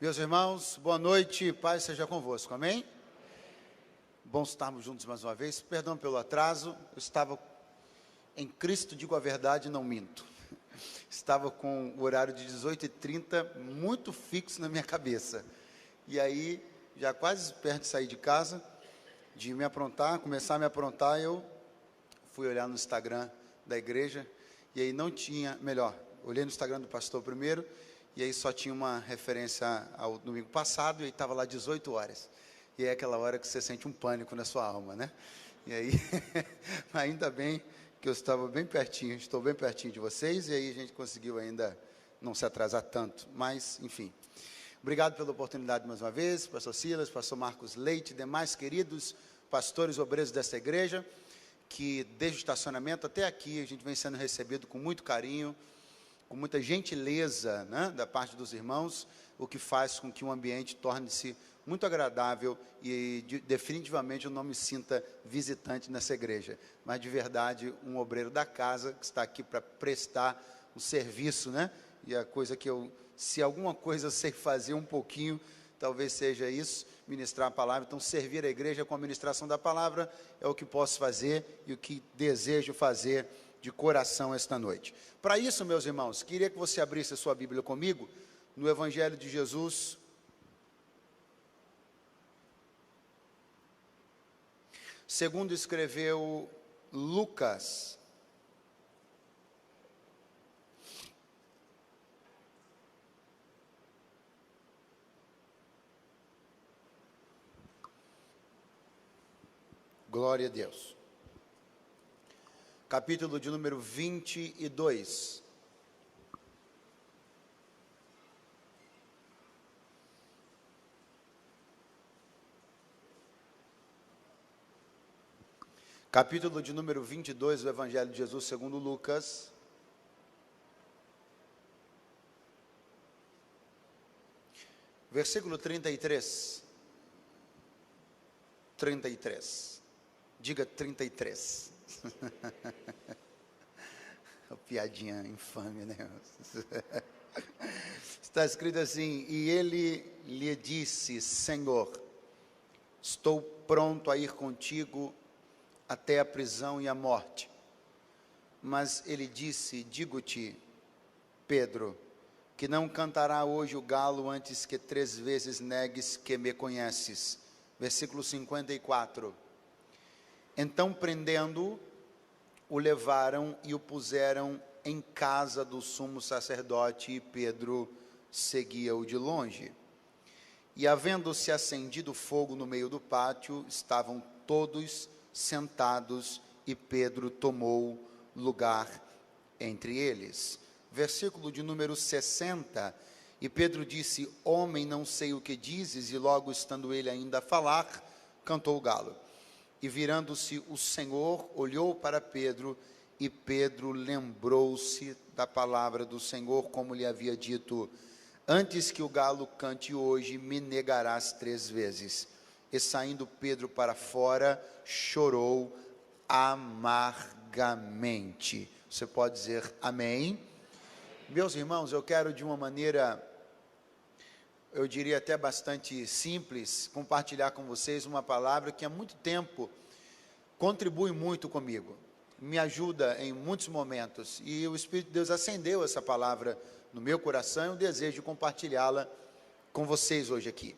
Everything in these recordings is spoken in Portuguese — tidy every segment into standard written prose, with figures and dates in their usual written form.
Meus irmãos, boa noite, paz seja convosco, amém? Bom estarmos juntos mais uma vez, perdão pelo atraso, eu estava em Cristo, digo a verdade, não minto. Estava com o horário de 18h30 muito fixo na minha cabeça, e aí, já quase perto de sair de casa, de me aprontar, começar a me aprontar, eu fui olhar no Instagram da igreja, e aí não tinha, olhei no Instagram do pastor primeiro, e aí só tinha uma referência ao domingo passado, e aí estava lá 18 horas. E é aquela hora que você sente um pânico na sua alma, né? E aí, ainda bem que eu estava bem pertinho, estou bem pertinho de vocês, e aí a gente conseguiu ainda não se atrasar tanto. Mas, enfim, obrigado pela oportunidade mais uma vez, pastor Silas, pastor Marcos Leite, demais queridos pastores obreiros desta igreja, que desde o estacionamento até aqui a gente vem sendo recebido com muito carinho, com muita gentileza, né, da parte dos irmãos, o que faz com que o ambiente torne-se muito agradável e definitivamente eu não me sinta visitante nessa igreja, mas de verdade um obreiro da casa que está aqui para prestar o serviço, né? E a coisa que se alguma coisa eu sei fazer um pouquinho, talvez seja isso, ministrar a palavra. Então, servir a igreja com a ministração da palavra é o que posso fazer e o que desejo fazer de coração esta noite. Para isso, meus irmãos, queria que você abrisse a sua Bíblia comigo, no Evangelho de Jesus, segundo escreveu Lucas. Glória a Deus. Capítulo de número 22. Capítulo de número 22 do Evangelho de Jesus segundo Lucas. Versículo 33. 33. Diga 33. Piadinha infame, né? Está escrito assim: e ele lhe disse: Senhor, estou pronto a ir contigo até a prisão e a morte. Mas ele disse: digo-te, Pedro, que não cantará hoje o galo antes que 3 vezes negues que me conheces. Versículo 54. Então, prendendo-o, o levaram e o puseram em casa do sumo sacerdote, e Pedro seguia-o de longe. E havendo-se acendido fogo no meio do pátio, estavam todos sentados, e Pedro tomou lugar entre eles. Versículo de número 60. E Pedro disse: homem, não sei o que dizes. E logo estando ele ainda a falar, cantou o galo. E virando-se o Senhor, olhou para Pedro, e Pedro lembrou-se da palavra do Senhor, como lhe havia dito: antes que o galo cante hoje, me negarás 3 vezes. E saindo Pedro para fora, chorou amargamente. Você pode dizer amém? Meus irmãos, eu quero de uma maneira, eu diria até bastante simples, compartilhar com vocês uma palavra que há muito tempo contribui muito comigo, me ajuda em muitos momentos, e o Espírito de Deus acendeu essa palavra no meu coração, e eu desejo compartilhá-la com vocês hoje aqui.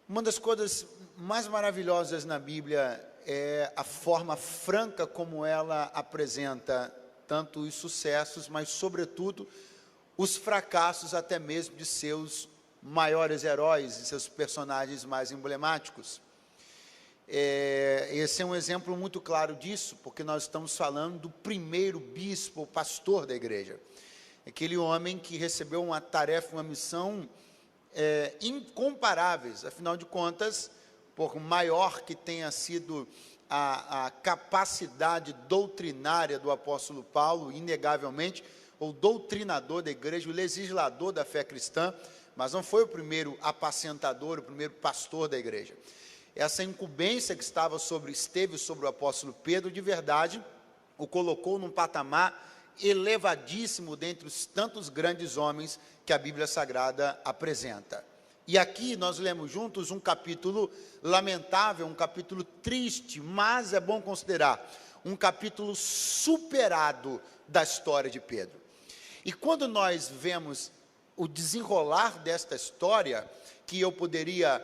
Uma das coisas mais maravilhosas na Bíblia é a forma franca como ela apresenta tanto os sucessos, mas sobretudo os fracassos até mesmo de seus maiores heróis e seus personagens mais emblemáticos. Esse é um exemplo muito claro disso, porque nós estamos falando do primeiro bispo, pastor da igreja. Aquele homem que recebeu uma tarefa, uma missão incomparáveis, afinal de contas, por maior que tenha sido a capacidade doutrinária do apóstolo Paulo, inegavelmente, o doutrinador da igreja, o legislador da fé cristã, mas não foi o primeiro apacentador, o primeiro pastor da igreja. Essa incumbência que esteve sobre o apóstolo Pedro, de verdade, o colocou num patamar elevadíssimo dentre os tantos grandes homens que a Bíblia Sagrada apresenta. E aqui nós lemos juntos um capítulo lamentável, um capítulo triste, mas é bom considerar, um capítulo superado da história de Pedro. E quando nós vemos o desenrolar desta história, que eu poderia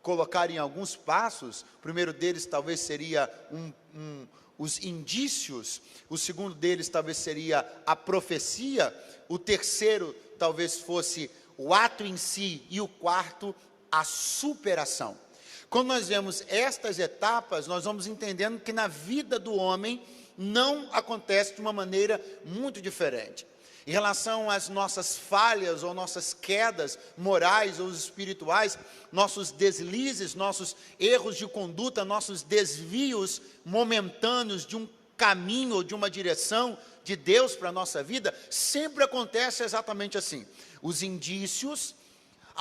colocar em alguns passos, o primeiro deles talvez seria os indícios, o segundo deles talvez seria a profecia, o terceiro talvez fosse o ato em si, e o quarto, a superação. Quando nós vemos estas etapas, nós vamos entendendo que na vida do homem não acontece de uma maneira muito diferente. Em relação às nossas falhas ou nossas quedas morais ou espirituais, nossos deslizes, nossos erros de conduta, nossos desvios momentâneos de um caminho ou de uma direção de Deus para a nossa vida, sempre acontece exatamente assim. Os indícios,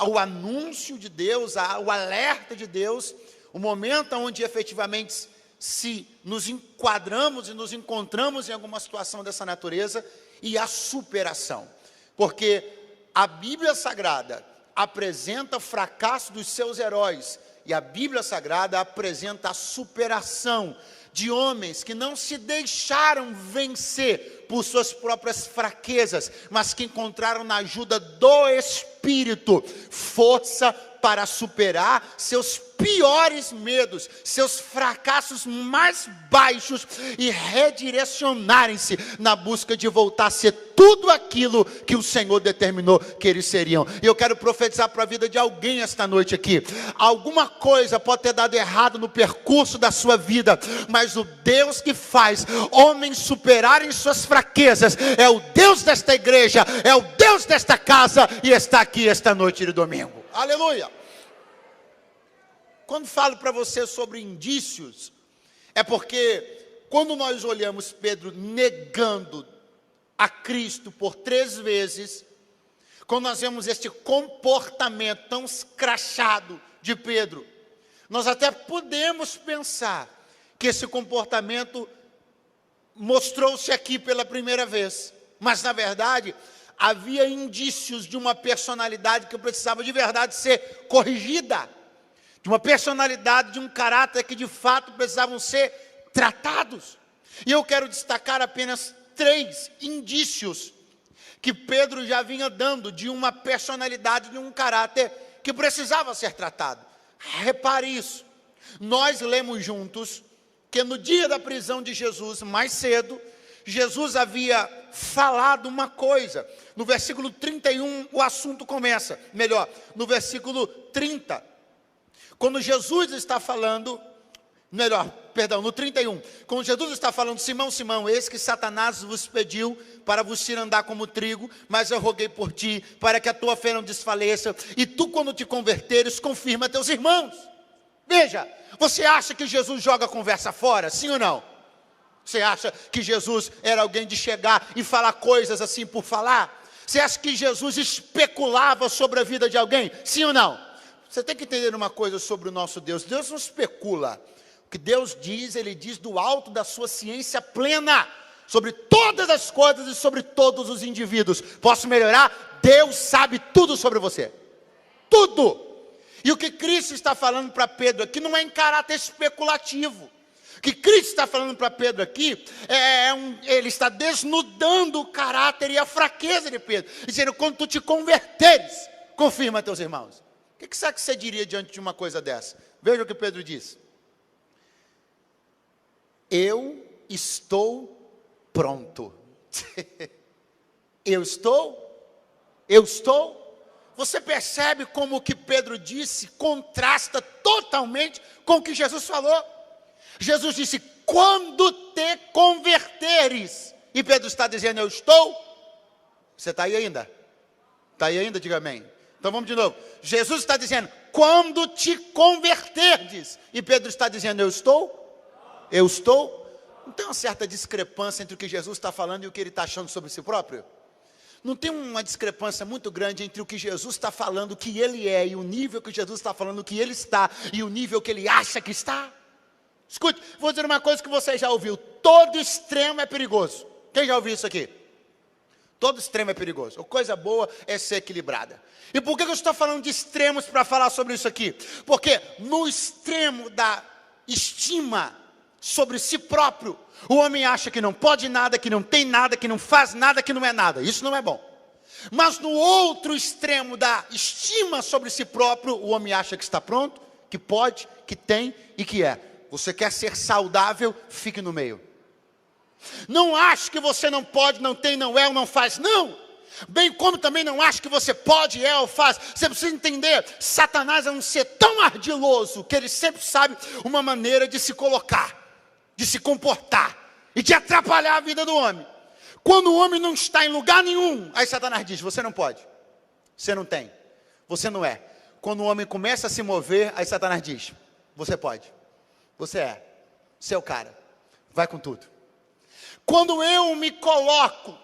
o anúncio de Deus, o alerta de Deus, o momento onde efetivamente se nos enquadramos e nos encontramos em alguma situação dessa natureza, e a superação, porque a Bíblia Sagrada apresenta o fracasso dos seus heróis, e a Bíblia Sagrada apresenta a superação de homens que não se deixaram vencer por suas próprias fraquezas, mas que encontraram na ajuda do Espírito força para superar seus piores medos, seus fracassos mais baixos e redirecionarem-se na busca de voltar a ser tudo aquilo que o Senhor determinou que eles seriam. E eu quero profetizar para a vida de alguém esta noite aqui. Alguma coisa pode ter dado errado no percurso da sua vida, mas o Deus que faz homens superarem suas fraquezas é o Deus desta igreja, é o Deus desta casa, e está aqui esta noite de domingo. Aleluia! Quando falo para você sobre indícios, é porque quando nós olhamos Pedro negando a Cristo por 3 vezes, quando nós vemos este comportamento tão escrachado de Pedro, nós até podemos pensar que esse comportamento mostrou-se aqui pela primeira vez, mas na verdade havia indícios de uma personalidade que precisava de verdade ser corrigida, de uma personalidade, de um caráter que de fato precisavam ser tratados. E eu quero destacar apenas 3 indícios que Pedro já vinha dando de uma personalidade, de um caráter que precisava ser tratado. Repare isso. Nós lemos juntos que no dia da prisão de Jesus, mais cedo, Jesus havia falado uma coisa. No versículo 31 o assunto começa. Melhor, no versículo 30. Quando Jesus está falando, no 31, quando Jesus está falando: Simão, Simão, eis que Satanás vos pediu para vos tirar andar como trigo, mas eu roguei por ti, para que a tua fé não desfaleça, e tu, quando te converteres, confirma teus irmãos. Veja, você acha que Jesus joga a conversa fora, sim ou não? Você acha que Jesus era alguém de chegar e falar coisas assim por falar? Você acha que Jesus especulava sobre a vida de alguém, sim ou não? Você tem que entender uma coisa sobre o nosso Deus. Deus não especula. O que Deus diz, Ele diz do alto da sua ciência plena, sobre todas as coisas e sobre todos os indivíduos. Posso melhorar? Deus sabe tudo sobre você. Tudo. E o que Cristo está falando para Pedro aqui não é em caráter especulativo. O que Cristo está falando para Pedro aqui, Ele está desnudando o caráter e a fraqueza de Pedro, dizendo: quando tu te converteres, confirma teus irmãos. O que será que você diria diante de uma coisa dessa? Veja o que Pedro diz: eu estou pronto. Eu estou. Você percebe como o que Pedro disse contrasta totalmente com o que Jesus falou? Jesus disse: quando te converteres. E Pedro está dizendo: eu estou. Você está aí ainda? Está aí ainda? Diga amém. Então vamos de novo. Jesus está dizendo: quando te converterdes. E Pedro está dizendo: eu estou? Eu estou? Não tem uma certa discrepância entre o que Jesus está falando e o que ele está achando sobre si próprio? Não tem uma discrepância muito grande entre o que Jesus está falando, o que ele é, e o nível que Jesus está falando, o que ele está, e o nível que ele acha que está? Escute, vou dizer uma coisa que você já ouviu. Todo extremo é perigoso. Quem já ouviu isso aqui? Todo extremo é perigoso. A coisa boa é ser equilibrada. E por que eu estou falando de extremos para falar sobre isso aqui? Porque no extremo da estima sobre si próprio, o homem acha que não pode nada, que não tem nada, que não faz nada, que não é nada. Isso não é bom. Mas no outro extremo da estima sobre si próprio, o homem acha que está pronto, que pode, que tem e que é. Você quer ser saudável, fique no meio. Não ache que você não pode, não tem, não é ou não faz. Não! Bem como também não ache que você pode, é ou faz. Você precisa entender, Satanás é um ser tão ardiloso que ele sempre sabe uma maneira de se colocar, de se comportar e de atrapalhar a vida do homem. Quando o homem não está em lugar nenhum, aí Satanás diz, você não pode, você não tem, você não é. Quando o homem começa a se mover, aí Satanás diz, você pode, você é o cara, vai com tudo. Quando eu me coloco,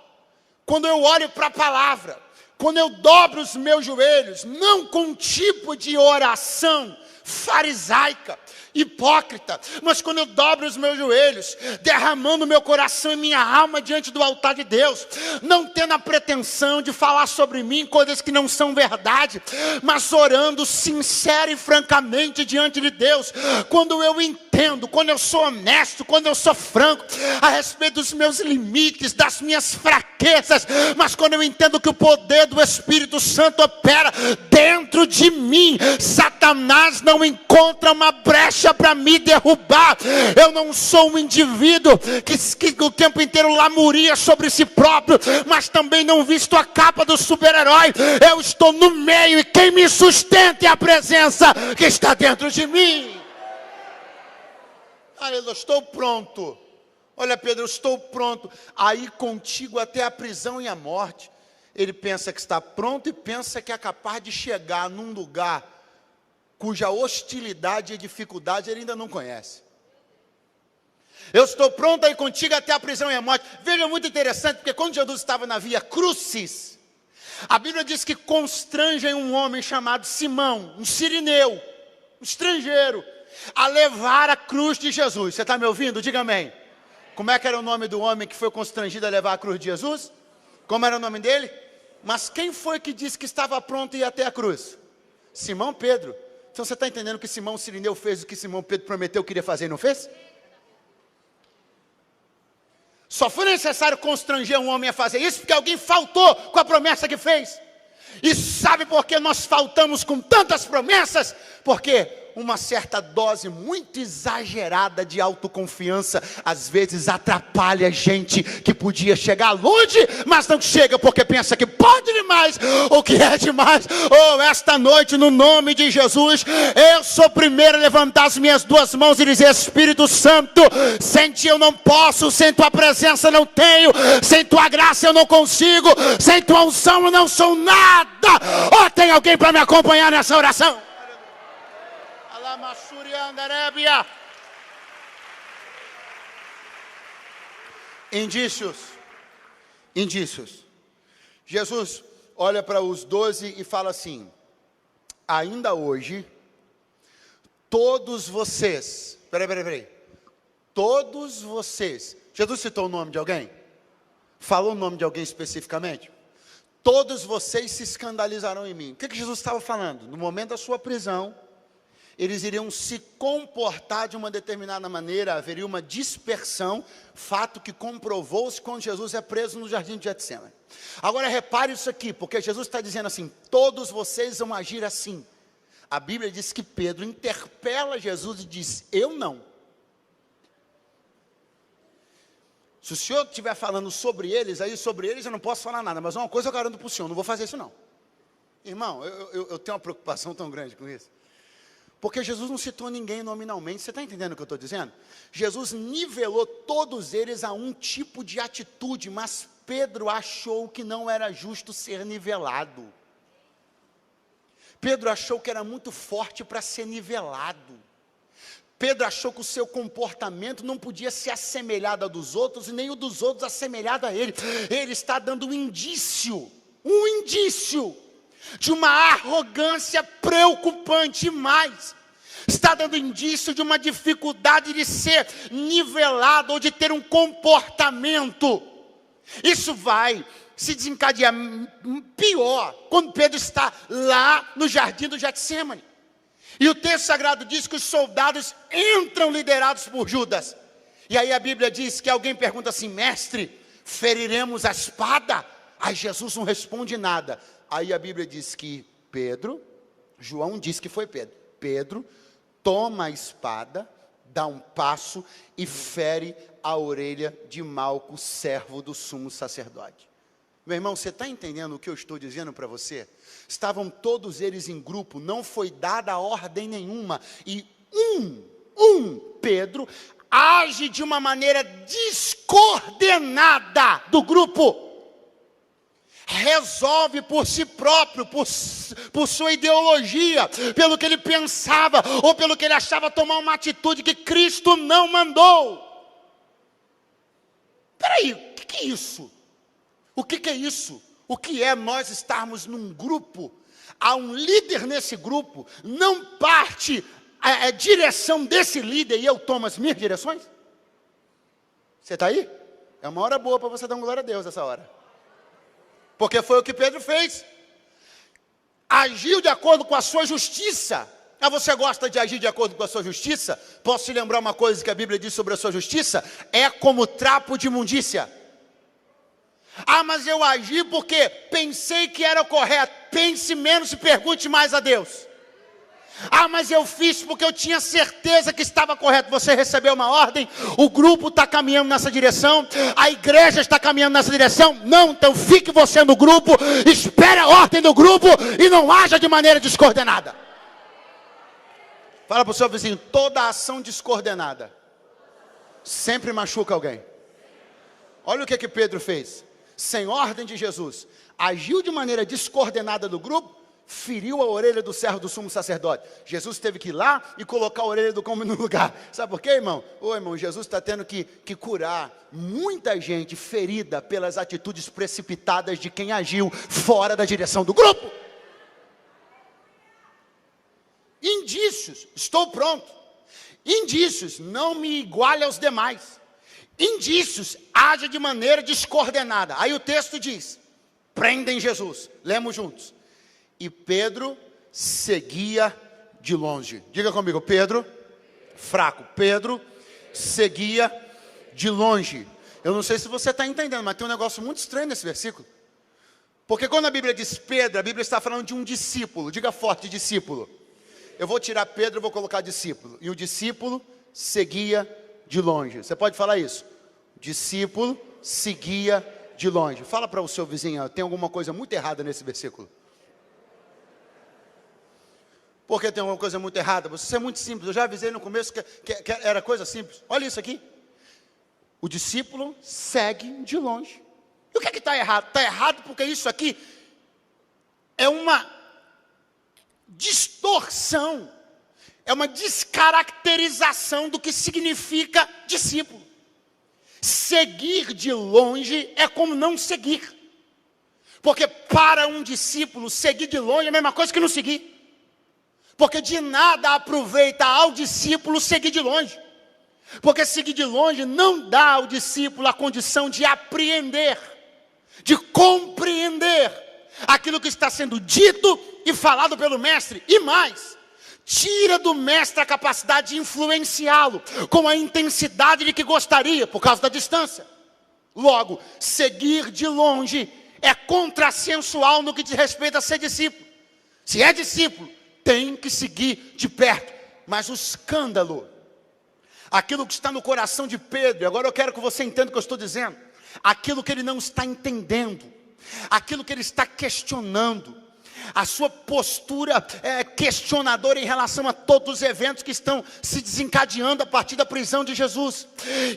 quando eu olho para a palavra, quando eu dobro os meus joelhos, não com um tipo de oração farisaica, hipócrita, mas quando eu dobro os meus joelhos, derramando meu coração e minha alma diante do altar de Deus, não tendo a pretensão de falar sobre mim coisas que não são verdade, mas orando sincero e francamente diante de Deus, quando eu entendo, quando eu sou honesto, quando eu sou franco a respeito dos meus limites, das minhas fraquezas, mas quando eu entendo que o poder do Espírito Santo opera dentro de mim, Satanás não encontra uma brecha para me derrubar. Eu não sou um indivíduo que o tempo inteiro lamuria sobre si próprio, mas também não visto a capa do super-herói. Eu estou no meio e quem me sustenta é a presença que está dentro de mim. Eu estou pronto. Olha, Pedro, eu estou pronto a ir contigo até a prisão e a morte. Ele pensa que está pronto e pensa que é capaz de chegar num lugar cuja hostilidade e dificuldade ele ainda não conhece. Eu estou pronto a ir contigo até a prisão e a morte. Veja, muito interessante, porque quando Jesus estava na via Crucis, a Bíblia diz que constrangem um homem chamado Simão, um sirineu, um estrangeiro, a levar a cruz de Jesus. Você está me ouvindo? Diga amém. Como é que era o nome do homem que foi constrangido a levar a cruz de Jesus? Como era o nome dele? Mas quem foi que disse que estava pronto a ir até a cruz? Simão Pedro. Então você está entendendo que Simão Sirineu fez o que Simão Pedro prometeu que iria fazer e não fez? Só foi necessário constranger um homem a fazer isso porque alguém faltou com a promessa que fez. E sabe por que nós faltamos com tantas promessas? Porque uma certa dose muito exagerada de autoconfiança às vezes atrapalha gente que podia chegar longe, mas não chega porque pensa que pode demais ou que é demais. Esta noite, no nome de Jesus, eu sou o primeiro a levantar as minhas duas mãos e dizer: Espírito Santo, sem ti eu não posso, sem tua presença eu não tenho, sem tua graça eu não consigo, sem tua unção eu não sou nada. Tem alguém para me acompanhar nessa oração? Indícios. Jesus olha para os 12 e fala assim: ainda hoje, todos vocês, peraí, todos vocês, Jesus citou o nome de alguém? Falou o nome de alguém especificamente? Todos vocês se escandalizarão em mim. O que Jesus estava falando? No momento da sua prisão, eles iriam se comportar de uma determinada maneira, haveria uma dispersão, fato que comprovou-se quando Jesus é preso no jardim de Getsêmani. Agora repare isso aqui, porque Jesus está dizendo assim: todos vocês vão agir assim. A Bíblia diz que Pedro interpela Jesus e diz: eu não. Se o senhor estiver falando sobre eles, aí sobre eles eu não posso falar nada, mas uma coisa eu garanto para o senhor, não vou fazer isso não. Irmão, eu tenho uma preocupação tão grande com isso. Porque Jesus não citou ninguém nominalmente. Você está entendendo o que eu estou dizendo? Jesus nivelou todos eles a um tipo de atitude, mas Pedro achou que não era justo ser nivelado. Pedro achou que era muito forte para ser nivelado. Pedro achou que o seu comportamento não podia ser assemelhado ao dos outros, e nem o dos outros assemelhado a ele. Ele está dando um indício de uma arrogância preocupante, mais está está dando indício de uma dificuldade de ser nivelado ou de ter um comportamento. Isso vai se desencadear pior quando Pedro está lá no jardim do Getsêmani. E o texto sagrado diz que os soldados entram liderados por Judas. E aí a Bíblia diz que alguém pergunta assim: mestre, feriremos a espada? Aí Jesus não responde nada. Aí a Bíblia diz que João diz que foi Pedro toma a espada, dá um passo e fere a orelha de Malco, servo do sumo sacerdote. Meu irmão, você está entendendo o que eu estou dizendo para você? Estavam todos eles em grupo, não foi dada ordem nenhuma. E Pedro, age de uma maneira descoordenada do grupo. Resolve por si próprio, por sua ideologia, pelo que ele pensava, ou pelo que ele achava, tomar uma atitude que Cristo não mandou. Peraí, o que é isso? O que é isso? O que é nós estarmos num grupo? Há um líder nesse grupo, não parte a direção desse líder e eu tomo as minhas direções? Você está aí? É uma hora boa para você dar uma glória a Deus essa hora. Porque foi o que Pedro fez. Agiu de acordo com a sua justiça. Ah, você gosta de agir de acordo com a sua justiça? Posso te lembrar uma coisa que a Bíblia diz sobre a sua justiça? É como trapo de imundícia. Ah, mas eu agi porque pensei que era o correto. Pense menos e pergunte mais a Deus. Ah, mas eu fiz porque eu tinha certeza que estava correto. Você recebeu uma ordem, o grupo está caminhando nessa direção, a igreja está caminhando nessa direção. Não, então fique você no grupo, espere a ordem do grupo e não haja de maneira descoordenada. Fala para o seu vizinho: toda ação descoordenada sempre machuca alguém. Olha o que Pedro fez. Sem ordem de Jesus, agiu de maneira descoordenada do grupo, feriu a orelha do servo do sumo sacerdote. Jesus teve que ir lá e colocar a orelha do homem no lugar. Sabe por quê, irmão? Irmão, Jesus está tendo que curar muita gente ferida pelas atitudes precipitadas de quem agiu fora da direção do grupo. Indícios: estou pronto. Indícios: não me iguale aos demais. Indícios: haja de maneira descoordenada. Aí o texto diz: prendem Jesus. Lemos juntos. E Pedro seguia de longe. Diga comigo: Pedro, fraco. Pedro seguia de longe. Eu não sei se você está entendendo, mas tem um negócio muito estranho nesse versículo. Porque quando a Bíblia diz Pedro, a Bíblia está falando de um discípulo. Diga forte: discípulo. Eu vou tirar Pedro e vou colocar discípulo. E o discípulo seguia de longe. Você pode falar isso? Discípulo seguia de longe. Fala para o seu vizinho: tem alguma coisa muito errada nesse versículo. Porque tem alguma coisa muito errada? Você é muito simples. Eu já avisei no começo que era coisa simples. Olha isso aqui. O discípulo segue de longe. E o que está errado? Está errado porque isso aqui é uma distorção, é uma descaracterização do que significa discípulo. Seguir de longe é como não seguir. Porque para um discípulo, seguir de longe é a mesma coisa que não seguir. Porque de nada aproveita ao discípulo seguir de longe. Porque seguir de longe não dá ao discípulo a condição de apreender, de compreender aquilo que está sendo dito e falado pelo mestre. E mais, tira do mestre a capacidade de influenciá-lo com a intensidade de que gostaria, por causa da distância. Logo, seguir de longe é contrassensual no que diz respeito a ser discípulo. Se é discípulo, tem que seguir de perto. Mas o escândalo, aquilo que está no coração de Pedro, agora eu quero que você entenda o que eu estou dizendo, aquilo que ele não está entendendo, aquilo que ele está questionando, a sua postura questionadora em relação a todos os eventos que estão se desencadeando a partir da prisão de Jesus.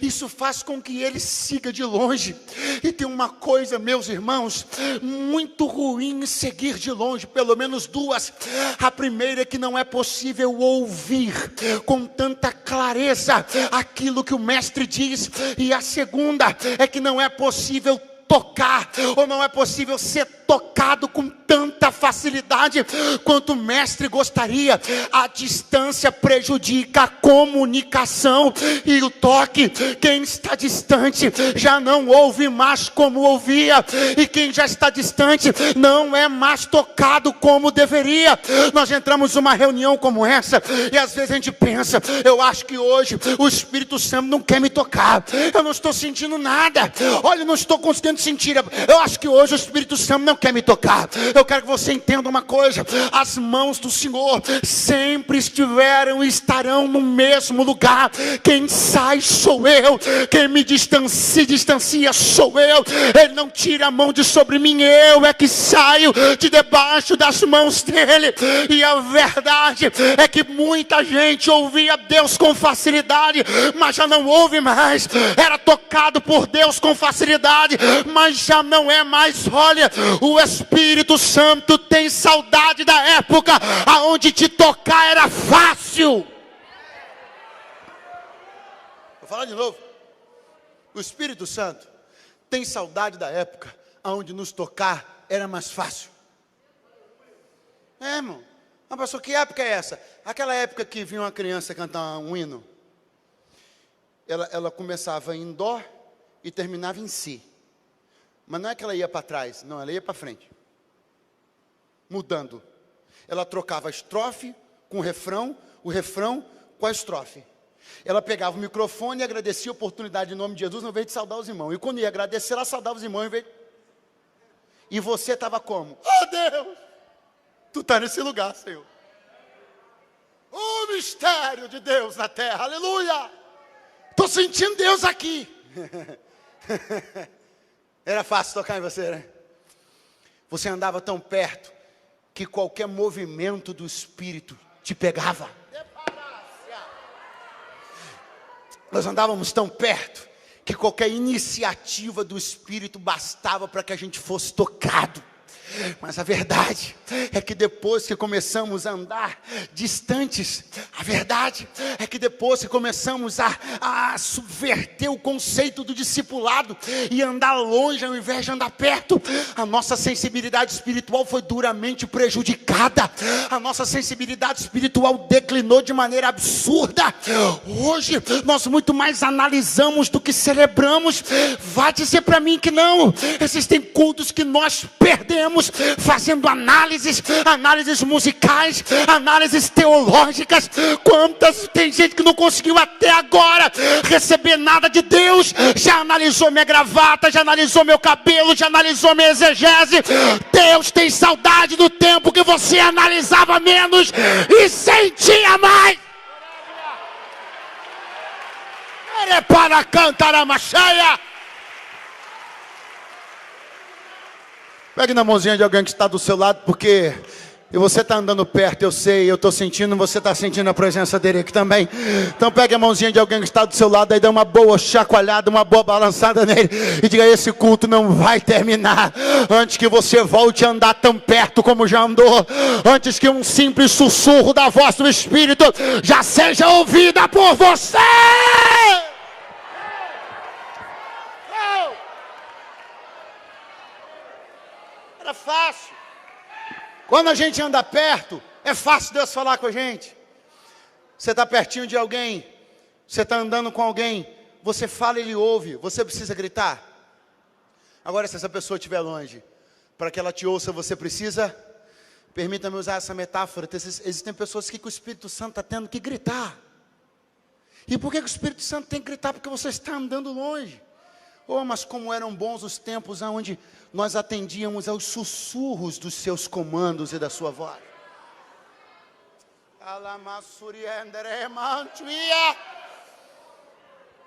Isso faz com que ele siga de longe. E tem uma coisa, meus irmãos, muito ruim em seguir de longe, pelo menos duas. A primeira é que não é possível ouvir com tanta clareza aquilo que o mestre diz. E a segunda é que não é possível tocar, ou não é possível ser tocado com tanta facilidade quanto o mestre gostaria. A distância prejudica a comunicação e o toque. Quem está distante já não ouve mais como ouvia, e quem já está distante não é mais tocado como deveria. Nós entramos numa reunião como essa e às vezes a gente pensa: eu acho que hoje o Espírito Santo não quer me tocar, eu não estou sentindo nada, olha, eu não estou conseguindo sentir, eu acho que hoje o Espírito Santo não quer me tocar. Eu quero que você entenda uma coisa: as mãos do Senhor sempre estiveram e estarão no mesmo lugar. Quem sai sou eu, quem me distancia sou eu. Ele não tira a mão de sobre mim, eu é que saio de debaixo das mãos dele. E a verdade é que muita gente ouvia Deus com facilidade, mas já não ouve mais. Era tocado por Deus com facilidade, mas já não é mais. Olha, o Espírito Santo tem saudade da época aonde te tocar era fácil. Vou falar de novo. O Espírito Santo tem saudade da época aonde nos tocar era mais fácil. Irmão, mas pastor, que época é essa? Aquela época que vinha uma criança cantar um hino. Ela começava em dó e terminava em si. Mas não é que ela ia para trás, não, ela ia para frente. Mudando. Ela trocava a estrofe com o refrão com a estrofe. Ela pegava o microfone e agradecia a oportunidade em nome de Jesus, ao invés de saudar os irmãos. E quando ia agradecer, ela saudava os irmãos. E você estava como? Oh Deus, tu está nesse lugar, Senhor. O mistério de Deus na terra, aleluia. Estou sentindo Deus aqui. Era fácil tocar em você, né? Você andava tão perto que qualquer movimento do Espírito te pegava. Nós andávamos tão perto que qualquer iniciativa do Espírito bastava para que a gente fosse tocado. Mas a verdade é que depois que começamos a andar distantes, a verdade é que depois que começamos a subverter o conceito do discipulado e andar longe ao invés de andar perto, a nossa sensibilidade espiritual foi duramente prejudicada. A nossa sensibilidade espiritual declinou de maneira absurda. Hoje nós muito mais analisamos do que celebramos. Vai dizer para mim que não. Existem cultos que nós perdemos fazendo análises musicais, análises teológicas. Tem gente que não conseguiu até agora receber nada de Deus, já analisou minha gravata, já analisou meu cabelo, já analisou minha exegese. Deus tem saudade do tempo que você analisava menos e sentia mais. É para cantar a macheia. Pegue na mãozinha de alguém que está do seu lado, porque você está andando perto, eu sei, eu estou sentindo, você está sentindo a presença dele aqui também. Então pegue a mãozinha de alguém que está do seu lado, aí dá uma boa chacoalhada, uma boa balançada nele, e diga: esse culto não vai terminar antes que você volte a andar tão perto como já andou, antes que um simples sussurro da voz do Espírito já seja ouvida por você. Era fácil. Quando a gente anda perto, é fácil Deus falar com a gente. Você está pertinho de alguém, você está andando com alguém, você fala e ele ouve. Você precisa gritar? Agora, se essa pessoa estiver longe, para que ela te ouça, você precisa, permita-me usar essa metáfora, existem pessoas que o Espírito Santo está tendo que gritar. E por que o Espírito Santo tem que gritar? Porque você está andando longe. Oh, mas como eram bons os tempos onde nós atendíamos aos sussurros dos seus comandos e da sua voz.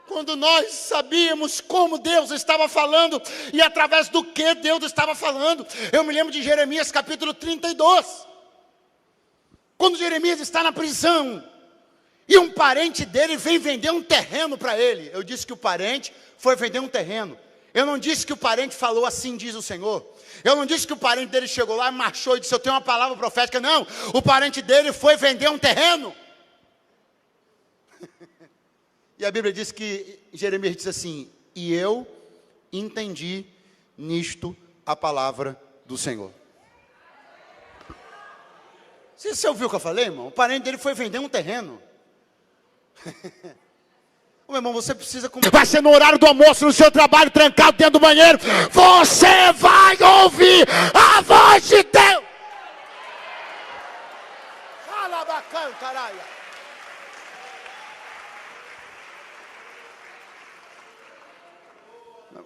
Quando nós sabíamos como Deus estava falando e através do que Deus estava falando. Eu me lembro de Jeremias capítulo 32. Quando Jeremias está na prisão e um parente dele vem vender um terreno para ele. Eu disse que o parente foi vender um terreno. Eu não disse que o parente falou assim, diz o Senhor. Eu não disse que o parente dele chegou lá, marchou e disse: eu tenho uma palavra profética. Não, o parente dele foi vender um terreno. E a Bíblia diz que Jeremias diz assim: e eu entendi nisto a palavra do Senhor. Você ouviu o que eu falei, irmão? O parente dele foi vender um terreno. Ô, meu irmão, você precisa... Vai ser no horário do almoço, no seu trabalho, trancado dentro do banheiro. Você vai ouvir a voz de Deus. Fala bacana, caralho.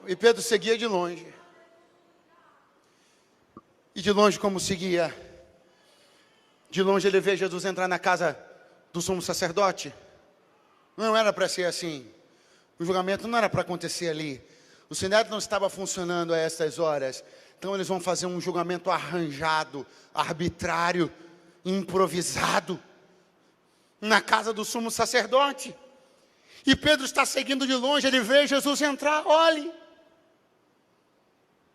E Pedro seguia de longe. E de longe como seguia? De longe ele vê Jesus entrar na casa do sumo sacerdote. Não era para ser assim. O julgamento não era para acontecer ali. O Sinédrio não estava funcionando a essas horas. Então eles vão fazer um julgamento arranjado, arbitrário, improvisado, na casa do sumo sacerdote. E Pedro está seguindo de longe, ele vê Jesus entrar, olhe.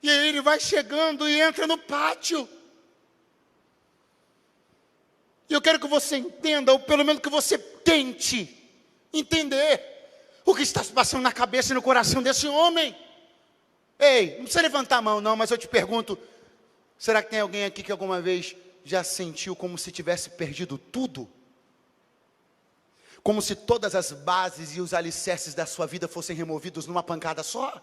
E aí ele vai chegando e entra no pátio. E eu quero que você entenda, ou pelo menos que você tente entender o que está se passando na cabeça e no coração desse homem. Ei, não precisa levantar a mão não, mas eu te pergunto, será que tem alguém aqui que alguma vez já sentiu como se tivesse perdido tudo? Como se todas as bases e os alicerces da sua vida fossem removidos numa pancada só?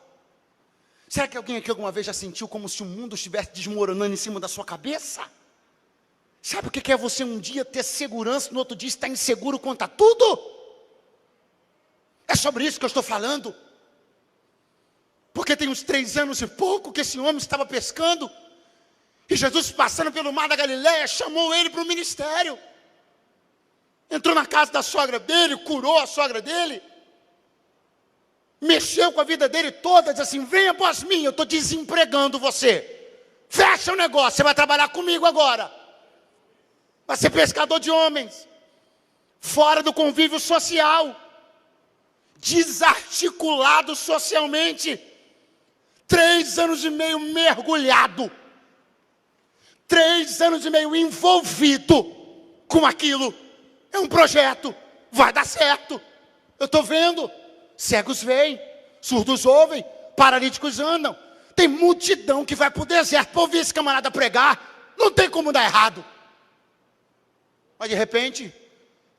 Será que alguém aqui alguma vez já sentiu como se o mundo estivesse desmoronando em cima da sua cabeça? Sabe o que é você um dia ter segurança, no outro dia estar inseguro quanto a tudo? É sobre isso que eu estou falando. Porque tem uns 3 anos e pouco que esse homem estava pescando. E Jesus, passando pelo mar da Galileia, chamou ele para o ministério. Entrou na casa da sogra dele, curou a sogra dele. Mexeu com a vida dele toda, disse assim, venha após mim, eu estou desempregando você. Fecha o negócio, você vai trabalhar comigo agora. Vai ser pescador de homens. Fora do convívio social. Desarticulado socialmente. 3 anos e meio mergulhado. 3 anos e meio envolvido com aquilo. É um projeto, vai dar certo. Eu estou vendo. Cegos veem, surdos ouvem, paralíticos andam. Tem multidão que vai para o deserto para ouvir esse camarada pregar. Não tem como dar errado. Mas de repente,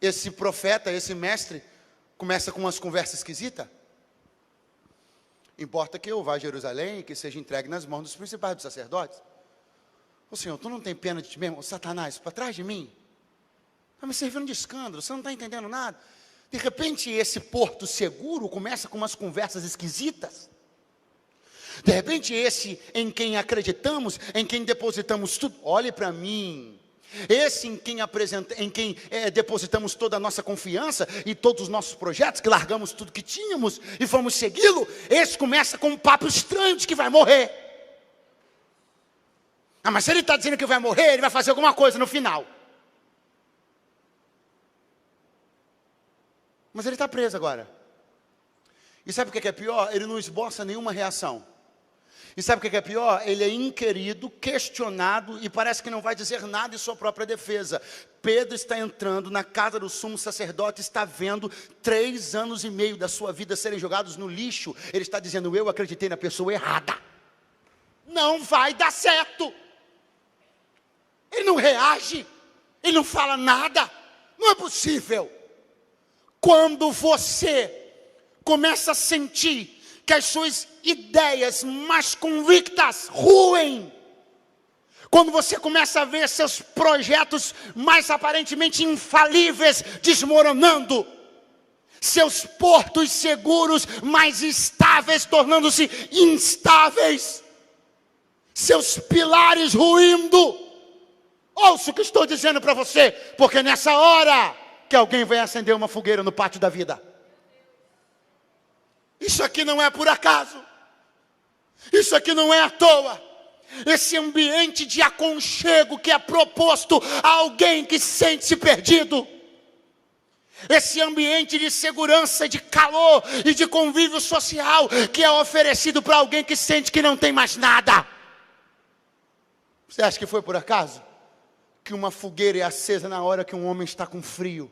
esse profeta, esse mestre, começa com umas conversas esquisitas. Importa que eu vá a Jerusalém e que seja entregue nas mãos dos principais dos sacerdotes. Ô Senhor, tu não tem pena de ti mesmo? Satanás, para trás de mim. Está me servindo de escândalo, você não está entendendo nada. De repente esse porto seguro começa com umas conversas esquisitas. De repente esse em quem acreditamos, em quem depositamos tudo, olhe para mim. Esse em quem depositamos toda a nossa confiança e todos os nossos projetos, que largamos tudo que tínhamos e fomos segui-lo, esse começa com um papo estranho de que vai morrer. Ah, mas se ele está dizendo que vai morrer, ele vai fazer alguma coisa no final. Mas ele está preso agora. E sabe o que é pior? Ele não esboça nenhuma reação. E sabe o que é pior? Ele é inquirido, questionado e parece que não vai dizer nada em sua própria defesa. Pedro está entrando na casa do sumo sacerdote, está vendo 3 anos e meio da sua vida serem jogados no lixo. Ele está dizendo, eu acreditei na pessoa errada. Não vai dar certo. Ele não reage, ele não fala nada. Não é possível. Quando você começa a sentir que as suas ideias mais convictas ruem, quando você começa a ver seus projetos mais aparentemente infalíveis desmoronando, seus portos seguros mais estáveis tornando-se instáveis, seus pilares ruindo, ouça o que estou dizendo para você, porque nessa hora que alguém vai acender uma fogueira no pátio da vida. Isso aqui não é por acaso. Isso aqui não é à toa. Esse ambiente de aconchego que é proposto a alguém que sente-se perdido. Esse ambiente de segurança, de calor e de convívio social que é oferecido para alguém que sente que não tem mais nada. Você acha que foi por acaso? Que uma fogueira é acesa na hora que um homem está com frio.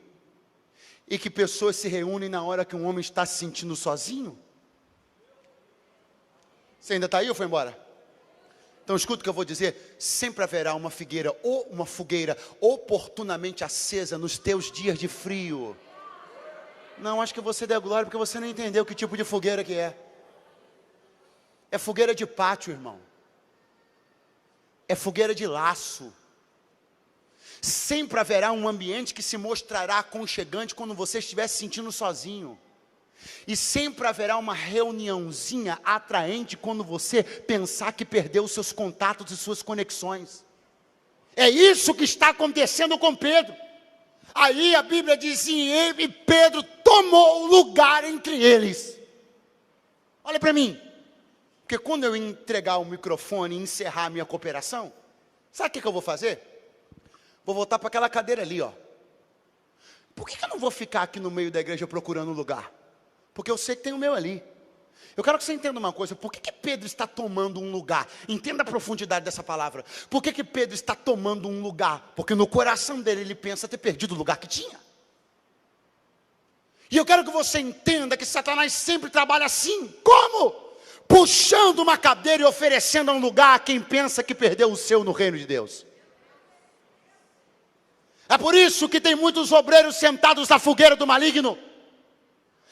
E que pessoas se reúnem na hora que um homem está se sentindo sozinho? Você ainda está aí ou foi embora? Então escuta o que eu vou dizer, sempre haverá uma fogueira oportunamente acesa nos teus dias de frio. Não, acho que você deu glória porque você não entendeu que tipo de fogueira que é. É fogueira de pátio, irmão. É fogueira de laço. Sempre haverá um ambiente que se mostrará aconchegante quando você estiver se sentindo sozinho. E sempre haverá uma reuniãozinha atraente quando você pensar que perdeu os seus contatos e suas conexões. É isso que está acontecendo com Pedro. Aí a Bíblia diz, e Pedro tomou lugar entre eles. Olha para mim. Porque quando eu entregar o microfone e encerrar a minha cooperação, sabe o que eu vou fazer? Vou voltar para aquela cadeira ali, ó. Por que eu não vou ficar aqui no meio da igreja procurando um lugar? Porque eu sei que tem o meu ali. Eu quero que você entenda uma coisa. Por que Pedro está tomando um lugar? Entenda a profundidade dessa palavra. Por que Pedro está tomando um lugar? Porque no coração dele ele pensa ter perdido o lugar que tinha. E eu quero que você entenda que Satanás sempre trabalha assim. Como? Puxando uma cadeira e oferecendo um lugar a quem pensa que perdeu o seu no reino de Deus. É por isso que tem muitos obreiros sentados na fogueira do maligno.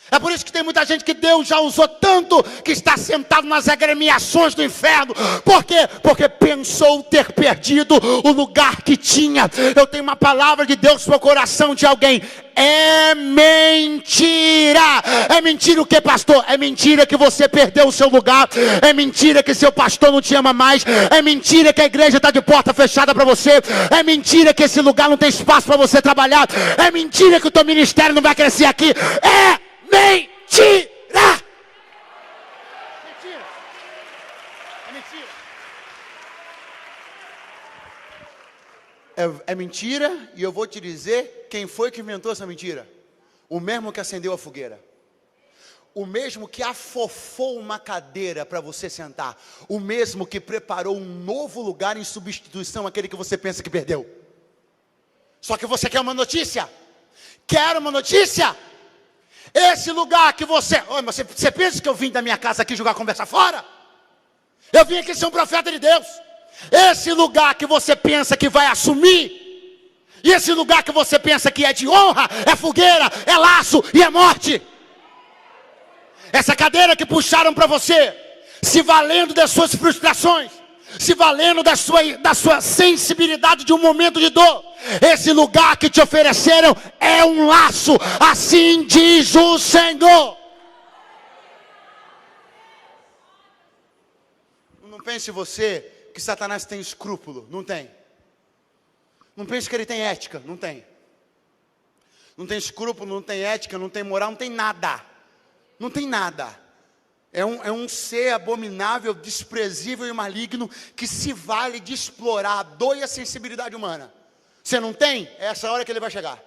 É por isso que tem muita gente que Deus já usou tanto, que está sentado nas agremiações do inferno. Por quê? Porque pensou ter perdido o lugar que tinha. Eu tenho uma palavra de Deus para o coração de alguém. É mentira. É mentira o que, pastor? É mentira que você perdeu o seu lugar. É mentira que seu pastor não te ama mais. É mentira que a igreja está de porta fechada para você. É mentira que esse lugar não tem espaço para você trabalhar. É mentira que o teu ministério não vai crescer aqui. É mentira! Mentira! É mentira! É mentira, e eu vou te dizer quem foi que inventou essa mentira. O mesmo que acendeu a fogueira. O mesmo que afofou uma cadeira para você sentar. O mesmo que preparou um novo lugar em substituição àquele que você pensa que perdeu. Só que você quer uma notícia? Quer uma notícia? Esse lugar que você pensa que eu vim da minha casa aqui jogar a conversa fora? Eu vim aqui ser um profeta de Deus. Esse lugar que você pensa que vai assumir, e esse lugar que você pensa que é de honra, é fogueira, é laço e é morte. Essa cadeira que puxaram para você, se valendo das suas frustrações, se valendo da sua sensibilidade de um momento de dor. Esse lugar que te ofereceram é um laço, assim diz o Senhor. Não pense você que Satanás tem escrúpulo, não tem. Não pense que ele tem ética, não tem. Não tem escrúpulo, não tem ética, não tem moral, não tem nada. Não tem nada. É um ser abominável, desprezível e maligno que se vale de explorar a dor e a sensibilidade humana. Você não tem? É essa hora que ele vai chegar.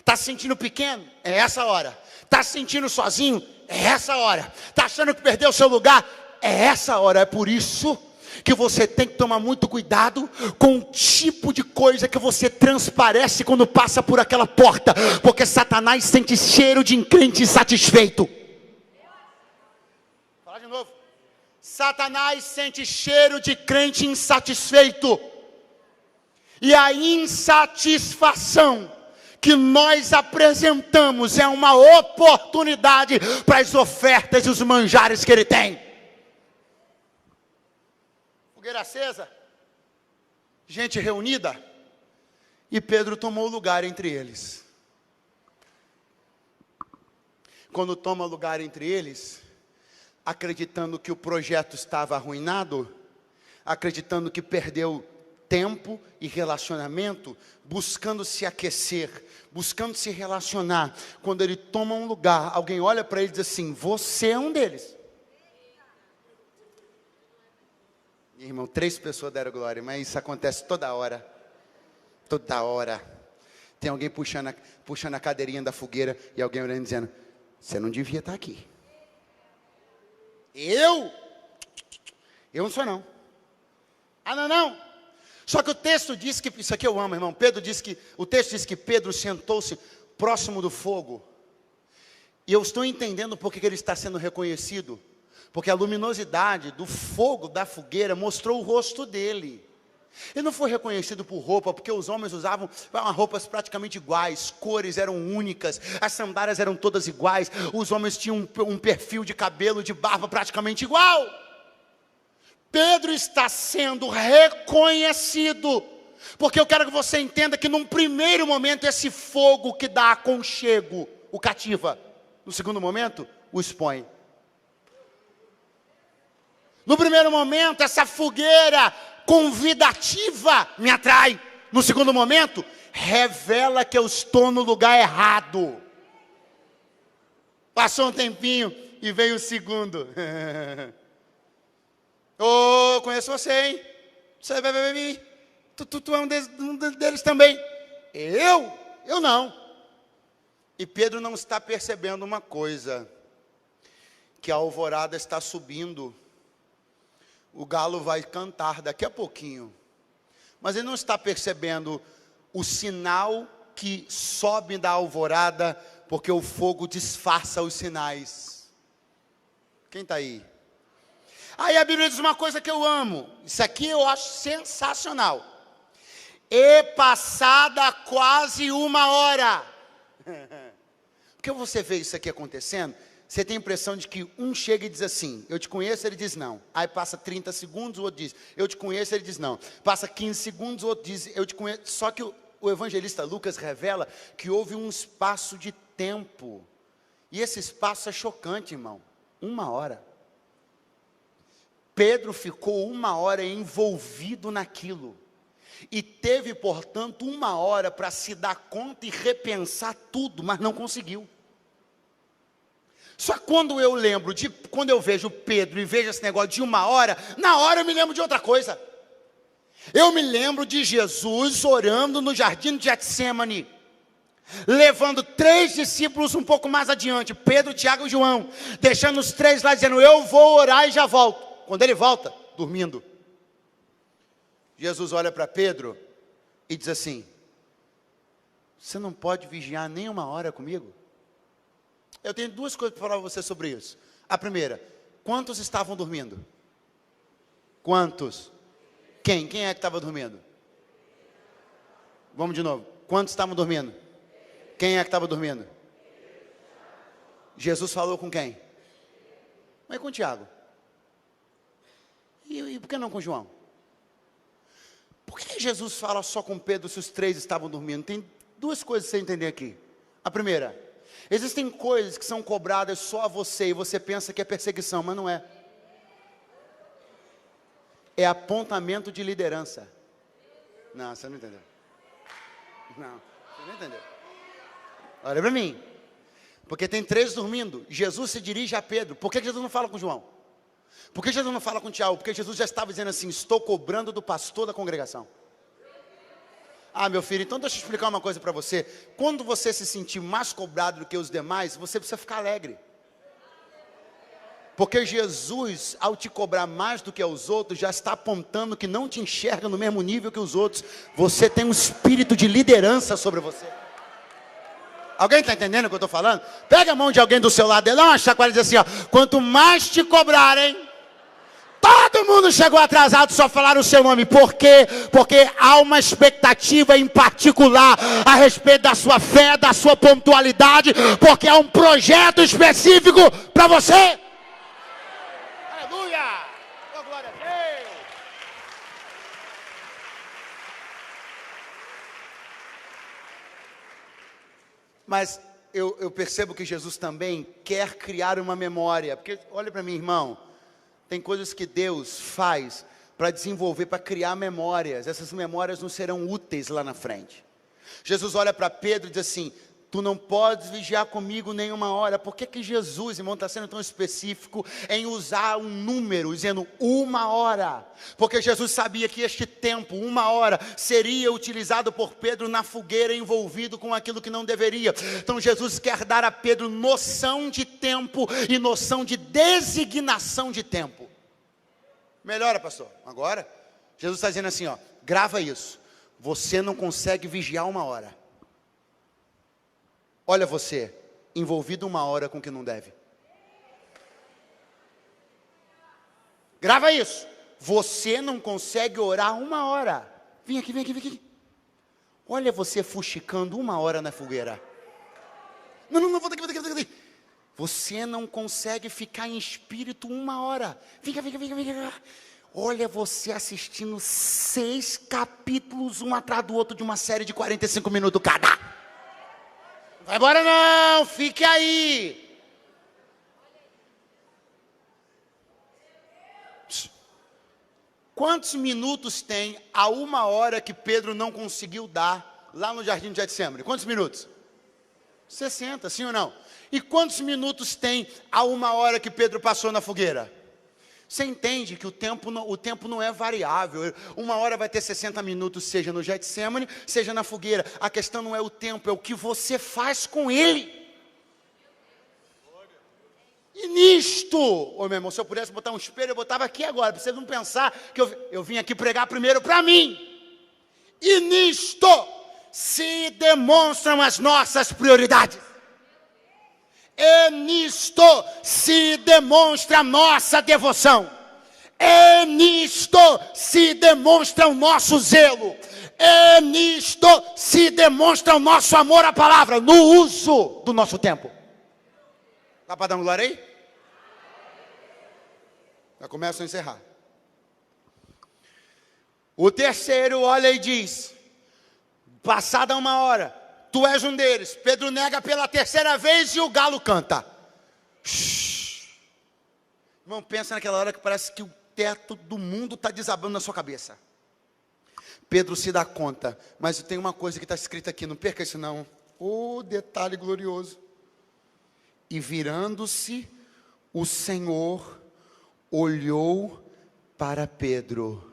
Está se sentindo pequeno? É essa hora. Está se sentindo sozinho? É essa hora. Está achando que perdeu o seu lugar? É essa hora. É por isso que você tem que tomar muito cuidado com o tipo de coisa que você transparece quando passa por aquela porta. Porque Satanás sente cheiro de crente insatisfeito. Fala de novo. Satanás sente cheiro de crente insatisfeito. E a insatisfação que nós apresentamos é uma oportunidade para as ofertas e os manjares que ele tem. Fogueira acesa, gente reunida, e Pedro tomou lugar entre eles. Quando toma lugar entre eles, acreditando que o projeto estava arruinado, acreditando que perdeu tempo e relacionamento, buscando se aquecer, buscando se relacionar. Quando ele toma um lugar, alguém olha para ele e diz assim: você é um deles. Irmão, 3 pessoas deram glória, mas isso acontece toda hora. Toda hora. Tem alguém puxando a cadeirinha da fogueira e alguém olhando e dizendo: você não devia estar aqui. Eu não sou não. Ah, não. Só que o texto diz que, isso aqui eu amo, irmão. O texto diz que Pedro sentou-se próximo do fogo. E eu estou entendendo por que ele está sendo reconhecido. Porque a luminosidade do fogo da fogueira mostrou o rosto dele. Ele não foi reconhecido por roupa, porque os homens usavam roupas praticamente iguais, cores eram únicas, as sandálias eram todas iguais, os homens tinham um perfil de cabelo, de barba praticamente igual. Pedro está sendo reconhecido, porque eu quero que você entenda que num primeiro momento esse fogo que dá aconchego o cativa, no segundo momento o expõe. No primeiro momento essa fogueira convidativa me atrai. No segundo momento, revela que eu estou no lugar errado. Passou um tempinho e veio o segundo. Oh, conheço você, hein? Você vai vir. Tu é um deles também. Eu não. E Pedro não está percebendo uma coisa, que a alvorada está subindo. O galo vai cantar daqui a pouquinho. Mas ele não está percebendo o sinal que sobe da alvorada, porque o fogo disfarça os sinais. Quem está aí? Aí a Bíblia diz uma coisa que eu amo. Isso aqui eu acho sensacional. E passada quase 1 hora. Porque você vê isso aqui acontecendo, você tem a impressão de que um chega e diz assim, eu te conheço, ele diz não. Aí passa 30 segundos, o outro diz, eu te conheço, ele diz não. Passa 15 segundos, o outro diz, eu te conheço. Só que o evangelista Lucas revela que houve um espaço de tempo. E esse espaço é chocante, irmão. 1 hora. Pedro ficou 1 hora envolvido naquilo. E teve, portanto, 1 hora para se dar conta e repensar tudo, mas não conseguiu. Só quando eu lembro quando eu vejo Pedro e vejo esse negócio de 1 hora, na hora eu me lembro de outra coisa. Eu me lembro de Jesus orando no jardim de Getsêmani, levando 3 discípulos um pouco mais adiante, Pedro, Tiago e João, deixando os 3 lá dizendo, eu vou orar e já volto. Quando ele volta, dormindo, Jesus olha para Pedro e diz assim, você não pode vigiar nem 1 hora comigo? Eu tenho 2 coisas para falar para você sobre isso. A primeira, quantos estavam dormindo? Quantos? Quem é que estava dormindo? Vamos de novo. Quantos estavam dormindo? Quem é que estava dormindo? Jesus falou com quem? Mas com Tiago. E por que não com João? Por que Jesus fala só com Pedro se os 3 estavam dormindo? Tem 2 coisas para você entender aqui. A primeira, existem coisas que são cobradas só a você e você pensa que é perseguição, mas não é. É apontamento de liderança. Não, você não entendeu. Não, você não entendeu. Olha para mim. Porque tem 3 dormindo. Jesus se dirige a Pedro. Por que Jesus não fala com João? Por que Jesus não fala com Tiago? Porque Jesus já estava dizendo assim, estou cobrando do pastor da congregação. Ah, meu filho, então deixa eu explicar uma coisa para você. Quando você se sentir mais cobrado do que os demais, você precisa ficar alegre. Porque Jesus, ao te cobrar mais do que os outros, já está apontando que não te enxerga no mesmo nível que os outros. Você tem um espírito de liderança sobre você. Alguém está entendendo o que eu estou falando? Pega a mão de alguém do seu lado e dá uma chacoalha e diz assim, ó, quanto mais te cobrarem, todo mundo chegou atrasado, só falaram o seu nome. Por quê? Porque há uma expectativa em particular a respeito da sua fé, da sua pontualidade, porque há um projeto específico para você. Aleluia! Oh, glória a Deus! Mas eu percebo que Jesus também quer criar uma memória. Porque, olha para mim, irmão. Tem coisas que Deus faz para desenvolver, para criar memórias. Essas memórias não serão úteis lá na frente. Jesus olha para Pedro e diz assim, tu não podes vigiar comigo nem 1 hora. Por que Jesus, irmão, está sendo tão específico em usar um número, dizendo 1 hora? Porque Jesus sabia que este tempo, 1 hora, seria utilizado por Pedro na fogueira, envolvido com aquilo que não deveria. Então Jesus quer dar a Pedro noção de tempo e noção de designação de tempo. Melhora, pastor. Agora, Jesus está dizendo assim, ó, grava isso. Você não consegue vigiar 1 hora. Olha você, envolvido 1 hora com o que não deve. Grava isso. Você não consegue orar 1 hora. Vem aqui, vem aqui, vem aqui. Olha você fuxicando 1 hora na fogueira. Não, volta aqui. Você não consegue ficar em espírito 1 hora. Vem cá. Olha você assistindo 6 capítulos, um atrás do outro, de uma série de 45 minutos cada. Não vai embora não, fique aí. Quantos minutos tem a 1 hora que Pedro não conseguiu dar lá no jardim de Getsêmani? Quantos minutos? 60, sim ou não? E quantos minutos tem a 1 hora que Pedro passou na fogueira? Você entende que o tempo não é variável. 1 hora vai ter 60 minutos, seja no Getsêmani, seja na fogueira. A questão não é o tempo, é o que você faz com ele. E nisto, ô meu irmão, se eu pudesse botar um espelho, eu botava aqui agora, para vocês não pensar que eu vim aqui pregar primeiro para mim. E nisto se demonstram as nossas prioridades. E nisto se demonstra a nossa devoção. E nisto se demonstra o nosso zelo. E nisto se demonstra o nosso amor à palavra, no uso do nosso tempo. Dá para dar um glória aí? Já começo a encerrar. O terceiro olha e diz: passada 1 hora, tu és um deles. Pedro nega pela 3ª vez e o galo canta. Irmão, pensa naquela hora que parece que o teto do mundo está desabando na sua cabeça. Pedro se dá conta, mas tem uma coisa que está escrita aqui, não perca isso não. Detalhe glorioso. E virando-se, o Senhor olhou para Pedro.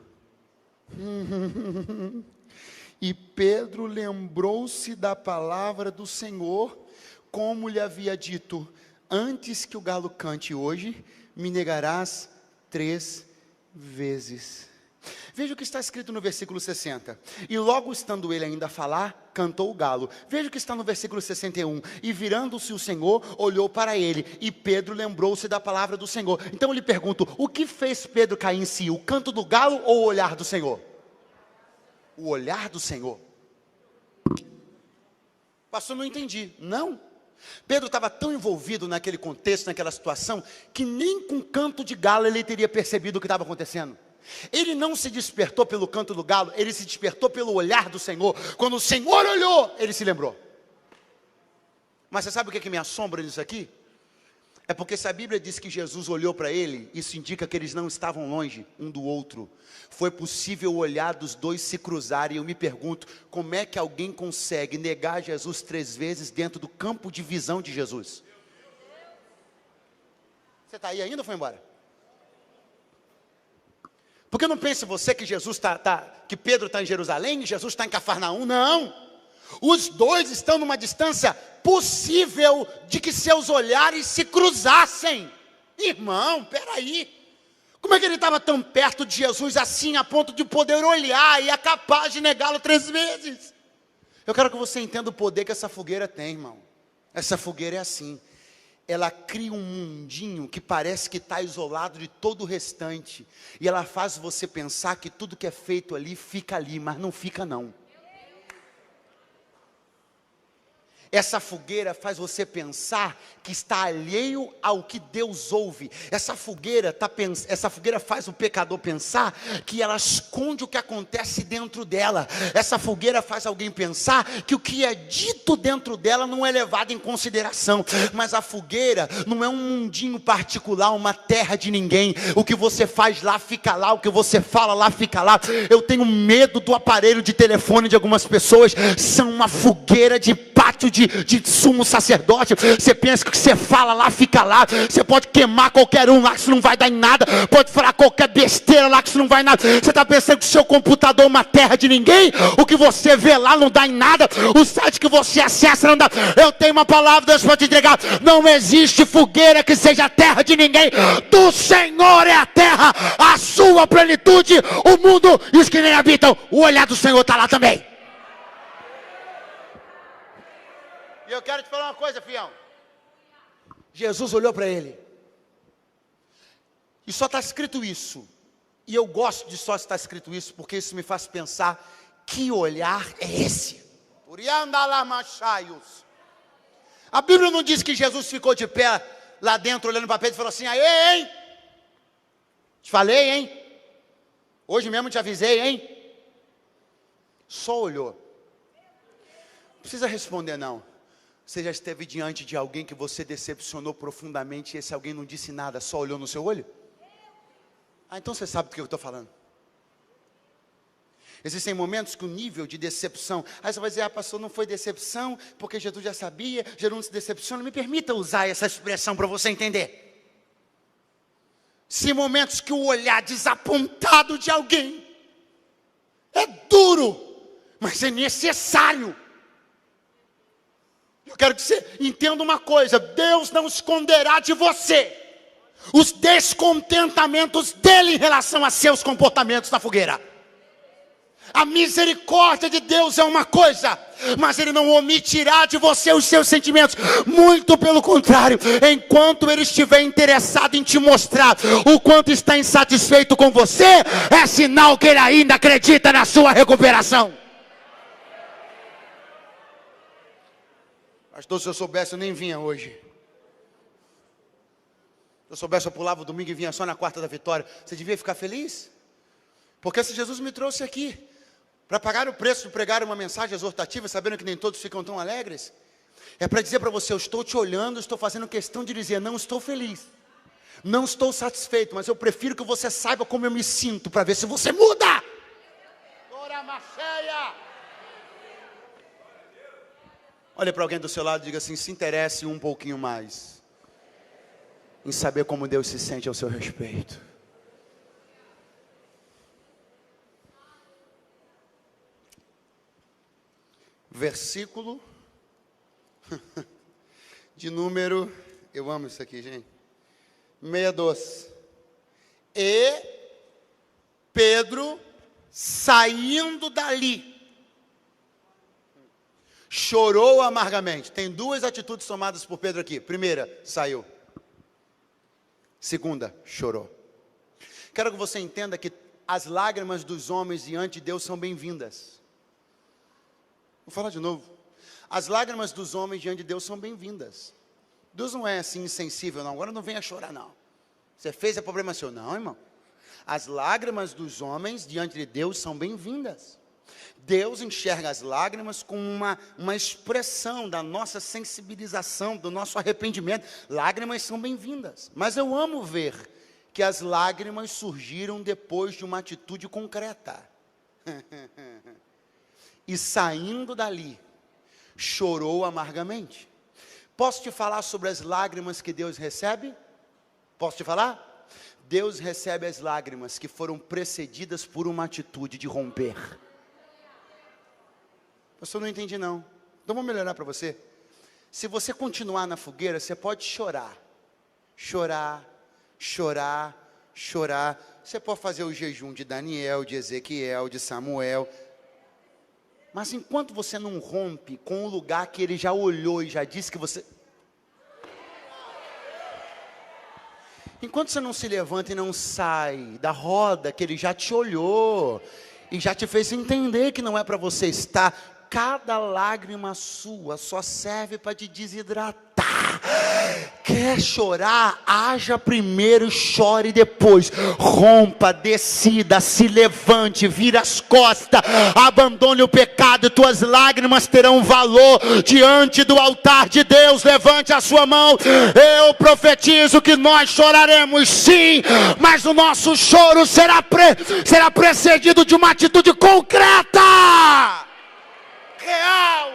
E Pedro lembrou-se da palavra do Senhor, como lhe havia dito: antes que o galo cante hoje, me negarás 3 vezes. Veja o que está escrito no versículo 60. E logo estando ele ainda a falar, cantou o galo. Veja o que está no versículo 61. E virando-se o Senhor, olhou para ele. E Pedro lembrou-se da palavra do Senhor. Então eu lhe pergunto: o que fez Pedro cair em si? O canto do galo ou o olhar do Senhor? O olhar do Senhor. Pastor, não entendi. Não. Pedro estava tão envolvido naquele contexto, naquela situação, que nem com canto de galo ele teria percebido o que estava acontecendo. Ele não se despertou pelo canto do galo, ele se despertou pelo olhar do Senhor. Quando o Senhor olhou, ele se lembrou. Mas você sabe o que me assombra nisso aqui? É porque se a Bíblia diz que Jesus olhou para ele, isso indica que eles não estavam longe um do outro. Foi possível o olhar dos dois se cruzarem. E eu me pergunto, como é que alguém consegue negar Jesus 3 vezes dentro do campo de visão de Jesus? Você está aí ainda ou foi embora? Porque não pense você que que Pedro está em Jerusalém e Jesus está em Cafarnaum, não. Os dois estão numa distância possível de que seus olhares se cruzassem. Irmão, peraí. Como é que ele estava tão perto de Jesus assim, a ponto de poder olhar e é capaz de negá-lo 3 vezes? Eu quero que você entenda o poder que essa fogueira tem, irmão. Essa fogueira é assim. Ela cria um mundinho que parece que está isolado de todo o restante. E ela faz você pensar que tudo que é feito ali, fica ali, mas não fica não. Essa fogueira faz você pensar que está alheio ao que Deus ouve. Essa fogueira faz o pecador pensar que ela esconde o que acontece dentro dela. Essa fogueira faz alguém pensar que o que é dito dentro dela não é levado em consideração. Mas a fogueira não é um mundinho particular, uma terra de ninguém. O que você faz lá fica lá, o que você fala lá fica lá. Eu tenho medo do aparelho de telefone de algumas pessoas. São uma fogueira de pátio de sumo sacerdote. Você pensa que o que você fala lá fica lá. Você pode queimar qualquer um lá que isso não vai dar em nada. Pode falar qualquer besteira lá que isso não vai em nada. Você está pensando que o seu computador é uma terra de ninguém? O que você vê lá não dá em nada. O site que você acessa não dá. Eu tenho uma palavra, Deus pode te entregar. Não existe fogueira que seja terra de ninguém. Do Senhor é a terra, a sua plenitude, o mundo e os que nele habitam. O olhar do Senhor está lá também. E eu quero te falar uma coisa, fião. Jesus olhou para ele. E só está escrito isso. E eu gosto de só estar escrito isso, porque isso me faz pensar, que olhar é esse? A Bíblia não diz que Jesus ficou de pé lá dentro, olhando para Pedro e falou assim: aê, hein? Te falei, hein? Hoje mesmo te avisei, hein? Só olhou. Não precisa responder, não. Você já esteve diante de alguém que você decepcionou profundamente e esse alguém não disse nada, só olhou no seu olho? Ah, então você sabe do que eu estou falando. Existem momentos que o nível de decepção, aí você vai dizer: ah, pastor, não foi decepção, porque Jesus já sabia, Jesus não se decepciona. Me permita usar essa expressão para você entender. Se momentos que o olhar desapontado de alguém é duro, mas é necessário. Eu quero que você entenda uma coisa: Deus não esconderá de você os descontentamentos dele em relação a seus comportamentos na fogueira. A misericórdia de Deus é uma coisa, mas Ele não omitirá de você os seus sentimentos. Muito pelo contrário, enquanto Ele estiver interessado em te mostrar o quanto está insatisfeito com você, é sinal que Ele ainda acredita na sua recuperação. Pastor, se eu soubesse, eu nem vinha hoje. Se eu soubesse, eu pulava o domingo e vinha só na quarta da vitória. Você devia ficar feliz? Porque se Jesus me trouxe aqui para pagar o preço de pregar uma mensagem exortativa, sabendo que nem todos ficam tão alegres, é para dizer para você: eu estou te olhando, estou fazendo questão de dizer, não estou feliz, não estou satisfeito, mas eu prefiro que você saiba como eu me sinto, para ver se você muda. Olha para alguém do seu lado e diga assim: se interesse um pouquinho mais em saber como Deus se sente ao seu respeito. Versículo de número, eu amo isso aqui, gente, 62. E Pedro, saindo dali, chorou amargamente. Tem duas atitudes tomadas por Pedro aqui. Primeira, saiu. Segunda, chorou. Quero que você entenda que as lágrimas dos homens diante de Deus são bem-vindas. Vou falar de novo. As lágrimas dos homens diante de Deus são bem-vindas. Deus não é assim insensível, não. Agora não venha chorar, não. Você fez, é problema seu. Não, irmão. As lágrimas dos homens diante de Deus são bem-vindas. Deus enxerga as lágrimas como uma expressão da nossa sensibilização, do nosso arrependimento. Lágrimas são bem-vindas. Mas eu amo ver que as lágrimas surgiram depois de uma atitude concreta. E saindo dali, chorou amargamente. Posso te falar sobre as lágrimas que Deus recebe? Posso te falar? Deus recebe as lágrimas que foram precedidas por uma atitude de romper. Eu não entendi, não. Então vou melhorar para você. Se você continuar na fogueira, você pode chorar. Chorar, chorar, chorar. Você pode fazer o jejum de Daniel, de Ezequiel, de Samuel. Mas enquanto você não rompe com o lugar que ele já olhou e já disse que você... Enquanto você não se levanta e não sai da roda que ele já te olhou e já te fez entender que não é para você estar... Cada lágrima sua só serve para te desidratar. Quer chorar? Haja primeiro, chore depois. Rompa, decida, se levante, vire as costas, abandone o pecado e tuas lágrimas terão valor diante do altar de Deus. Levante a sua mão. Eu profetizo que nós choraremos sim, mas o nosso choro será precedido de uma atitude concreta. Real.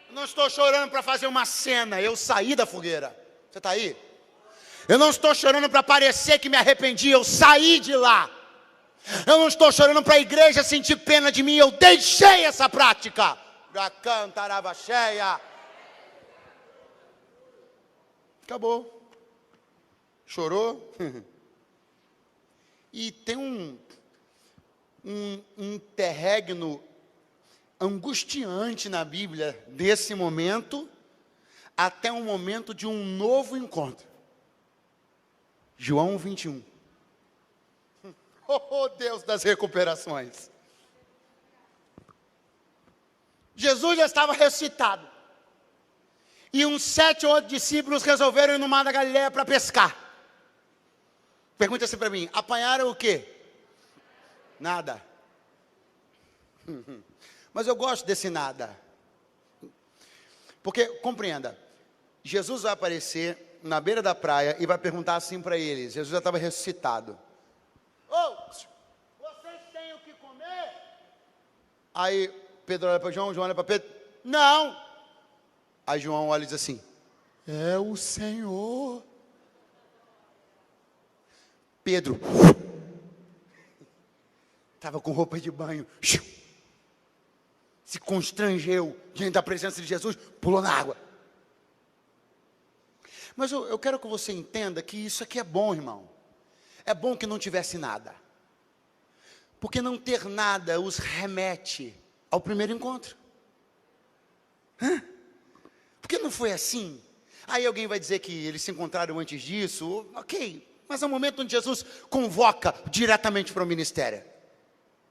Eu não estou chorando para fazer uma cena. Eu saí da fogueira. Você está aí? Eu não estou chorando para parecer que me arrependi. Eu saí de lá. Eu não estou chorando para a igreja sentir pena de mim. Eu deixei essa prática. Já cantarava cheia. Acabou. Chorou. E tem um interregno angustiante na Bíblia, desse momento até um momento de um novo encontro. João 21. Oh, Deus das recuperações. Jesus já estava ressuscitado. E uns 7 ou 8 discípulos resolveram ir no mar da Galileia para pescar. Pergunta assim para mim, apanharam o quê? Nada. Mas eu gosto desse nada. Porque, compreenda, Jesus vai aparecer na beira da praia e vai perguntar assim para eles. Jesus já estava ressuscitado. Vocês têm o que comer? Aí Pedro olha para João, João olha para Pedro. Não. Aí João olha e diz assim, é o Senhor. Pedro estava com roupa de banho, se constrangeu diante da presença de Jesus, pulou na água. Mas eu quero que você entenda que isso aqui é bom, irmão. É bom que não tivesse nada. Porque não ter nada os remete ao primeiro encontro. Porque não foi assim? Aí alguém vai dizer que eles se encontraram antes disso. Ok, mas é o momento onde Jesus convoca diretamente para o ministério.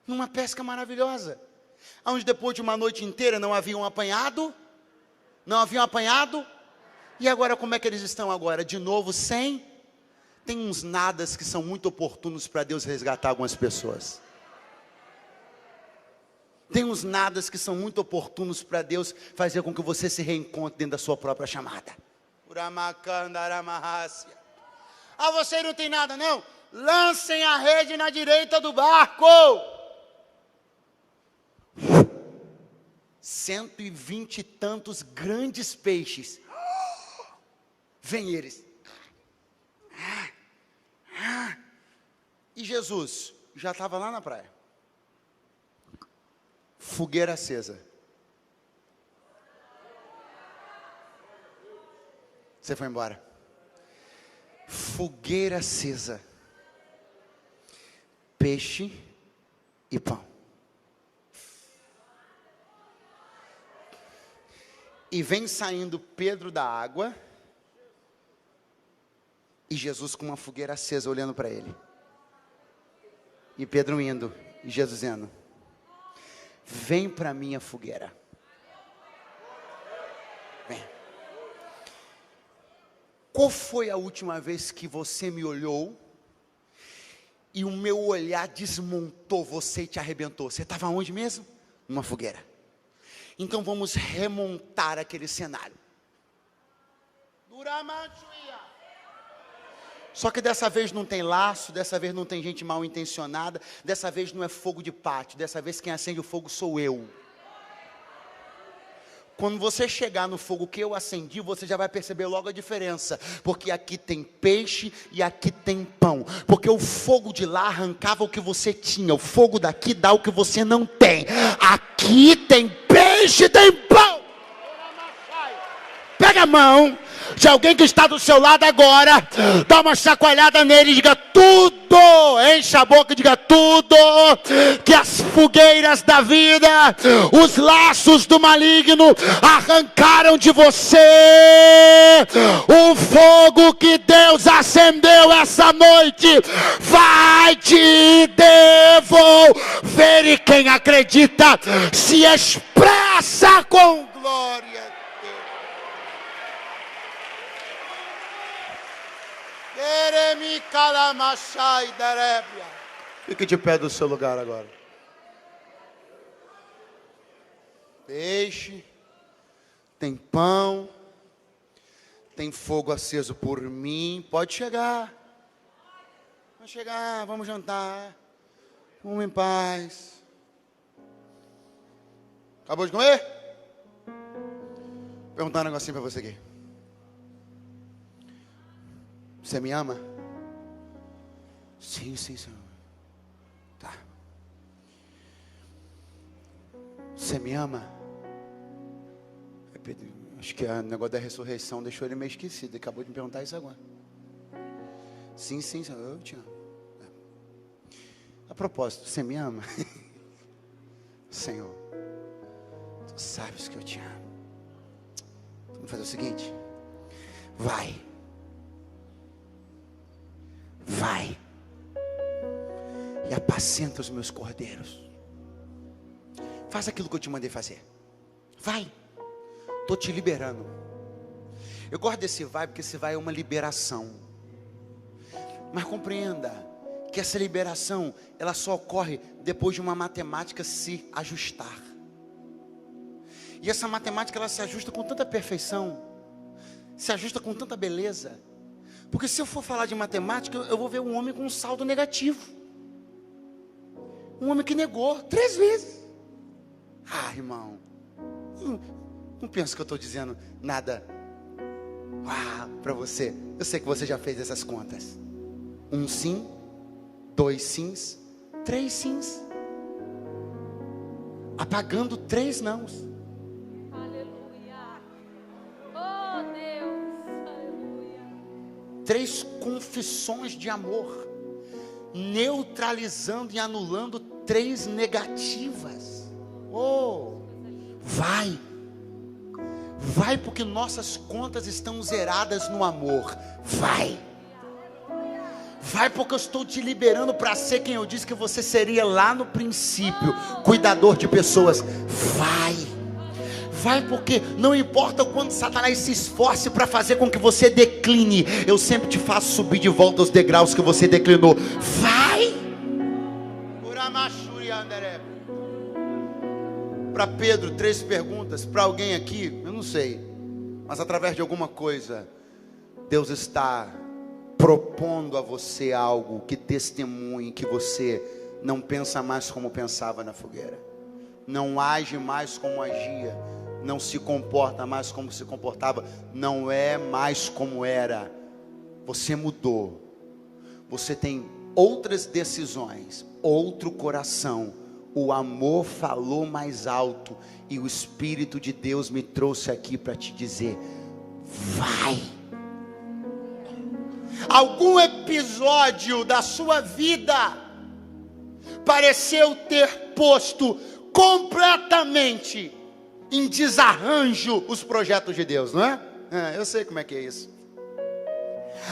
Numa pesca maravilhosa. Onde depois de uma noite inteira não haviam apanhado. E agora como é que eles estão agora? De novo sem? Tem uns nadas que são muito oportunos para Deus resgatar algumas pessoas. Tem uns nadas que são muito oportunos para Deus fazer com que você se reencontre dentro da sua própria chamada. Você não tem nada não? Lancem a rede na direita do barco. 120 e tantos grandes peixes. Vem eles. E Jesus já estava lá na praia. Fogueira acesa. Você foi embora. Fogueira acesa. Peixe e pão. E vem saindo Pedro da água. E Jesus com uma fogueira acesa olhando para ele. E Pedro indo. E Jesus dizendo, vem para minha fogueira. Vem. Qual foi a última vez que você me olhou e o meu olhar desmontou você e te arrebentou? Você estava onde mesmo? Numa fogueira. Então vamos remontar aquele cenário. Só que dessa vez não tem laço, dessa vez não tem gente mal intencionada, dessa vez não é fogo de pátio, dessa vez quem acende o fogo sou eu. Quando você chegar no fogo que eu acendi, você já vai perceber logo a diferença. Porque aqui tem peixe e aqui tem pão. Porque o fogo de lá arrancava o que você tinha. O fogo daqui dá o que você não tem. Aqui tem peixe e tem pão. Pega a mão de alguém que está do seu lado agora. Dá uma chacoalhada nele e diga tudo. Enche a boca e diga tudo. Que as fogueiras da vida, os laços do maligno arrancaram de você. O fogo que Deus acendeu essa noite vai te devolver. E quem acredita se expressa com glória. Fique de pé do seu lugar agora. Peixe, tem pão, tem fogo aceso por mim. Pode chegar. Vamos chegar, vamos jantar. Vamos em paz. Acabou de comer? Vou perguntar um negocinho para você aqui. Você me ama? Sim, sim, Senhor. Tá. Você me ama? Acho que o negócio da ressurreição deixou ele meio esquecido. Ele acabou de me perguntar isso agora. Sim, sim, Senhor, eu te amo. A propósito, você me ama? Senhor, tu sabes que eu te amo. Vamos fazer o seguinte. Vai. vai e apacenta os meus cordeiros. Faz aquilo que eu te mandei fazer. Vai, estou te liberando. Eu gosto desse vai, porque esse vai é uma liberação. Mas compreenda que essa liberação, ela só ocorre depois de uma matemática se ajustar. E essa matemática, ela se ajusta com tanta perfeição, se ajusta com tanta beleza. Porque se eu for falar de matemática, eu vou ver um homem com um saldo negativo. Um homem que negou 3 vezes. Ah, irmão, não penso que eu estou dizendo nada para você. Eu sei que você já fez essas contas. 1 sim, 2 sims, 3 sims. Apagando 3 nãos. Aleluia. Oh Deus, aleluia. 3 confissões de amor, neutralizando e anulando 3 negativas. Oh, vai, porque nossas contas estão zeradas no amor. Vai, porque eu estou te liberando para ser quem eu disse que você seria lá no princípio, cuidador de pessoas. Vai, porque não importa o quanto Satanás se esforce para fazer com que você decline, eu sempre te faço subir de volta os degraus que você declinou. Vai. Para Pedro, 3 perguntas. Para alguém aqui, eu não sei, mas através de alguma coisa, Deus está propondo a você algo que testemunhe que você não pensa mais como pensava na fogueira, não age mais como agia, não se comporta mais como se comportava, não é mais como era. Você mudou, você tem outras decisões, outro coração. O amor falou mais alto e o Espírito de Deus me trouxe aqui para te dizer: vai. Algum episódio da sua vida pareceu ter posto completamente em desarranjo os projetos de Deus, não é? Eu sei como é que é isso.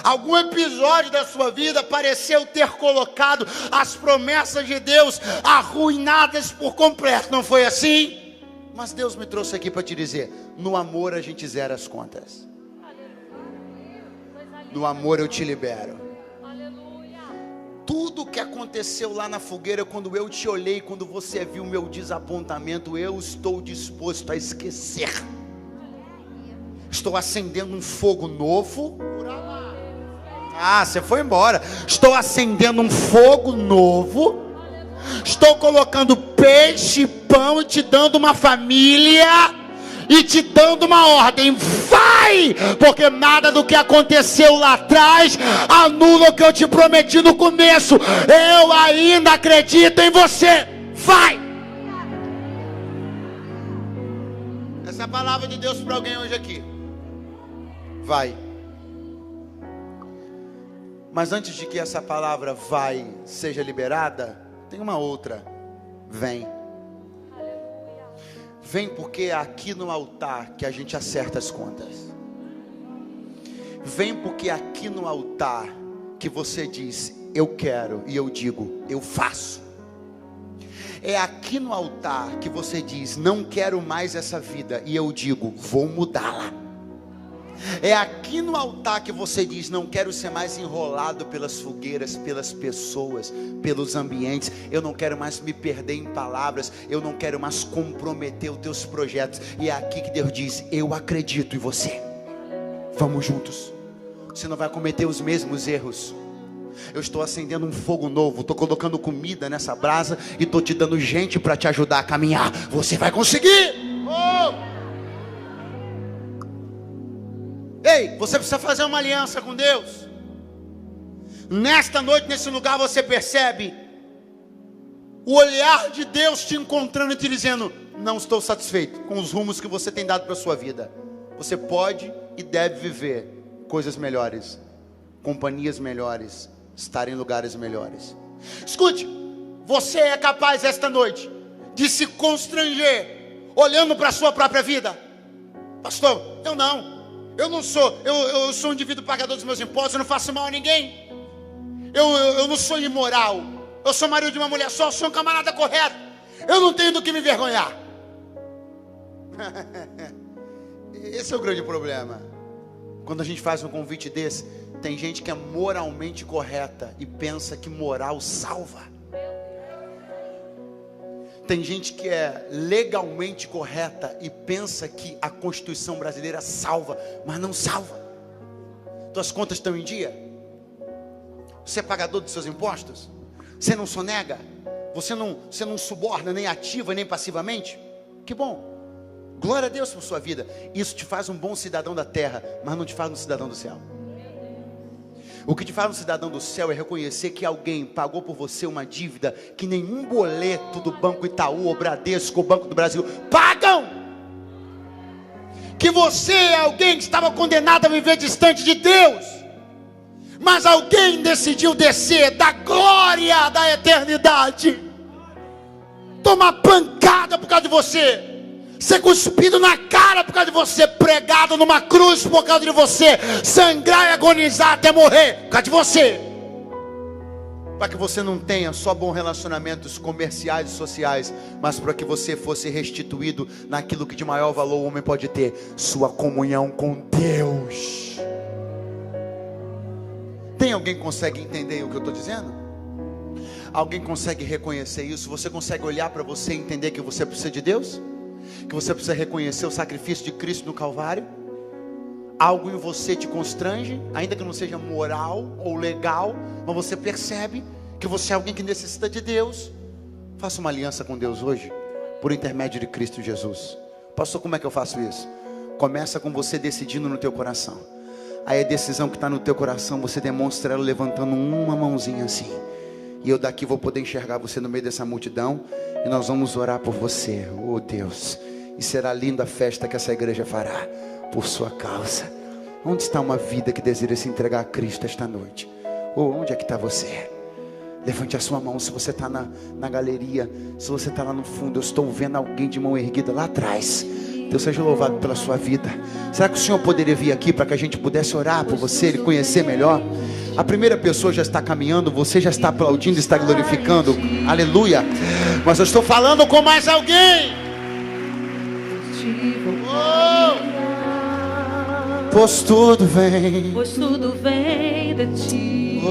Algum episódio da sua vida pareceu ter colocado as promessas de Deus arruinadas por completo, não foi assim? Mas Deus me trouxe aqui para te dizer: no amor a gente zera as contas. No amor eu te libero. Tudo que aconteceu lá na fogueira, quando eu te olhei, quando você viu o meu desapontamento, eu estou disposto a esquecer. Estou acendendo um fogo novo. Você foi embora. Estou acendendo um fogo novo. Estou colocando peixe, pão e te dando uma família. E te dando uma ordem: vai, porque nada do que aconteceu lá atrás anula o que eu te prometi no começo. Eu ainda acredito em você. Vai. Essa é a palavra de Deus para alguém hoje aqui. Vai. Mas antes de que essa palavra vai seja liberada, tem uma outra. Vem. Vem, porque é aqui no altar que a gente acerta as contas. Vem, porque é aqui no altar que você diz: eu quero, e eu digo: eu faço. É aqui no altar que você diz: não quero mais essa vida, e eu digo: vou mudá-la. É aqui no altar que você diz: não quero ser mais enrolado pelas fogueiras, pelas pessoas, pelos ambientes. Eu não quero mais me perder em palavras. Eu não quero mais comprometer os teus projetos. E é aqui que Deus diz: eu acredito em você. Vamos juntos. Você não vai cometer os mesmos erros. Eu estou acendendo um fogo novo. Estou colocando comida nessa brasa e estou te dando gente para te ajudar a caminhar. Você vai conseguir. Ei, você precisa fazer uma aliança com Deus. Nesta noite, nesse lugar, você percebe o olhar de Deus te encontrando e te dizendo: não estou satisfeito com os rumos que você tem dado para a sua vida. Você pode e deve viver coisas melhores, companhias melhores, estar em lugares melhores. Escute, você é capaz esta noite de se constranger olhando para a sua própria vida? Pastor, eu não sou, eu sou um indivíduo pagador dos meus impostos, eu não faço mal a ninguém. Eu não sou imoral. Eu sou marido de uma mulher só, eu sou um camarada correto. Eu não tenho do que me envergonhar. Esse é o grande problema. Quando a gente faz um convite desse, tem gente que é moralmente correta e pensa que moral salva. Tem gente que é legalmente correta e pensa que a Constituição brasileira salva, mas não salva. Tuas contas estão em dia? Você é pagador dos seus impostos? Você não sonega? Você não suborna nem ativa nem passivamente? Que bom. Glória a Deus por sua vida. Isso te faz um bom cidadão da terra, mas não te faz um cidadão do céu. O que te faz um cidadão do céu é reconhecer que alguém pagou por você uma dívida que nenhum boleto do Banco Itaú, ou Bradesco, ou Banco do Brasil pagam. Que você é alguém que estava condenado a viver distante de Deus, mas alguém decidiu descer da glória da eternidade, tomar pancada por causa de você, ser cuspido na cara por causa de você, pregado numa cruz por causa de você, sangrar e agonizar até morrer por causa de você, para que você não tenha só bons relacionamentos comerciais e sociais, mas para que você fosse restituído naquilo que de maior valor o homem pode ter: sua comunhão com Deus. Tem alguém que consegue entender o que eu estou dizendo? Alguém consegue reconhecer isso? Você consegue olhar para você e entender que você precisa de Deus? Que você precisa reconhecer o sacrifício de Cristo no Calvário? Algo em você te constrange, ainda que não seja moral ou legal, mas você percebe que você é alguém que necessita de Deus. Faça uma aliança com Deus hoje, por intermédio de Cristo Jesus. Pastor, como é que eu faço isso? Começa com você decidindo no teu coração. Aí a decisão que está no teu coração, você demonstra ela levantando uma mãozinha assim. E eu daqui vou poder enxergar você no meio dessa multidão, e nós vamos orar por você, oh Deus. E será linda a festa que essa igreja fará por sua causa. Onde está uma vida que deseja se entregar a Cristo esta noite? Ou onde é que está você? Levante a sua mão. Se você está na galeria, se você está lá no fundo, eu estou vendo alguém de mão erguida lá atrás. Deus seja louvado pela sua vida. Será que o Senhor poderia vir aqui para que a gente pudesse orar por você e conhecer melhor? A primeira pessoa já está caminhando, você já está aplaudindo, está glorificando, aleluia. Mas eu estou falando com mais alguém. Pois tudo vem de ti,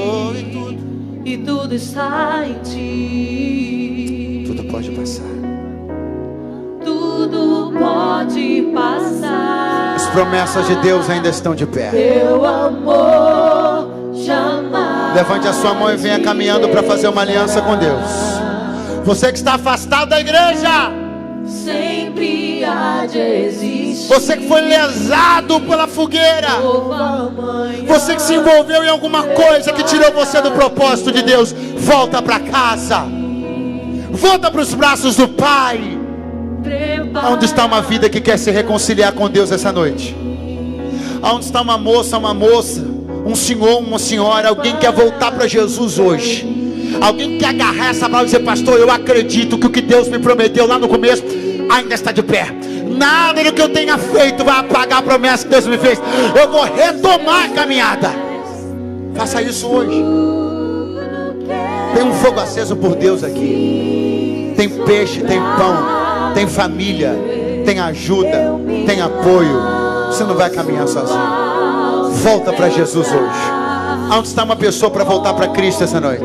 e tudo está em ti. Tudo pode passar. Tudo pode passar. As promessas de Deus ainda estão de pé. Teu amor jamais. Levante a sua mão e venha caminhando para fazer uma aliança com Deus. Você que está afastado da igreja, sempre há de existir. você que foi lesado pela fogueira, você que se envolveu em alguma coisa que tirou você do propósito de Deus, volta para casa, volta para os braços do Pai. Onde está uma vida que quer se reconciliar com Deus essa noite? Onde está uma moça, um senhor, uma senhora, alguém que quer voltar para Jesus hoje? Alguém que quer agarrar essa palavra e dizer: pastor, eu acredito que o que Deus me prometeu lá no começo ainda está de pé. Nada do que eu tenha feito vai apagar a promessa que Deus me fez. Eu vou retomar a caminhada. Faça isso hoje. Tem um fogo aceso por Deus aqui. Tem peixe, tem pão, tem família, tem ajuda, tem apoio. Você não vai caminhar sozinho. Volta para Jesus hoje. Onde está uma pessoa para voltar para Cristo essa noite?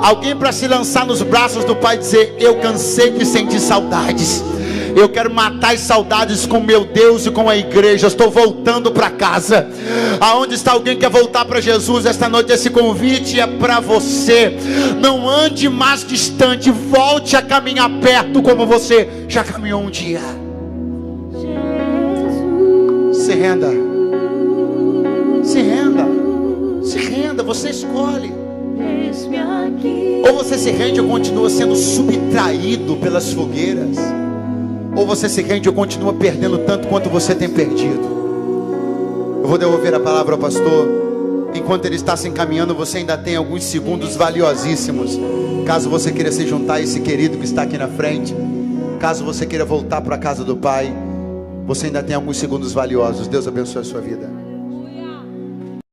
Alguém para se lançar nos braços do Pai e dizer: eu cansei de sentir saudades. Eu quero matar as saudades com meu Deus e com a igreja. Eu estou voltando para casa. Aonde está alguém que quer voltar para Jesus esta noite? Esse convite é para você. Não ande mais distante. Volte a caminhar perto como você já caminhou um dia. Se renda. Se renda. Se renda. Você escolhe. Ou você se rende ou continua sendo subtraído pelas fogueiras. Ou você se rende ou continua perdendo tanto quanto você tem perdido. Eu vou devolver a palavra ao pastor. Enquanto ele está se encaminhando, você ainda tem alguns segundos valiosíssimos. Caso você queira se juntar a esse querido que está aqui na frente, caso você queira voltar para a casa do Pai, você ainda tem alguns segundos valiosos. Deus abençoe a sua vida.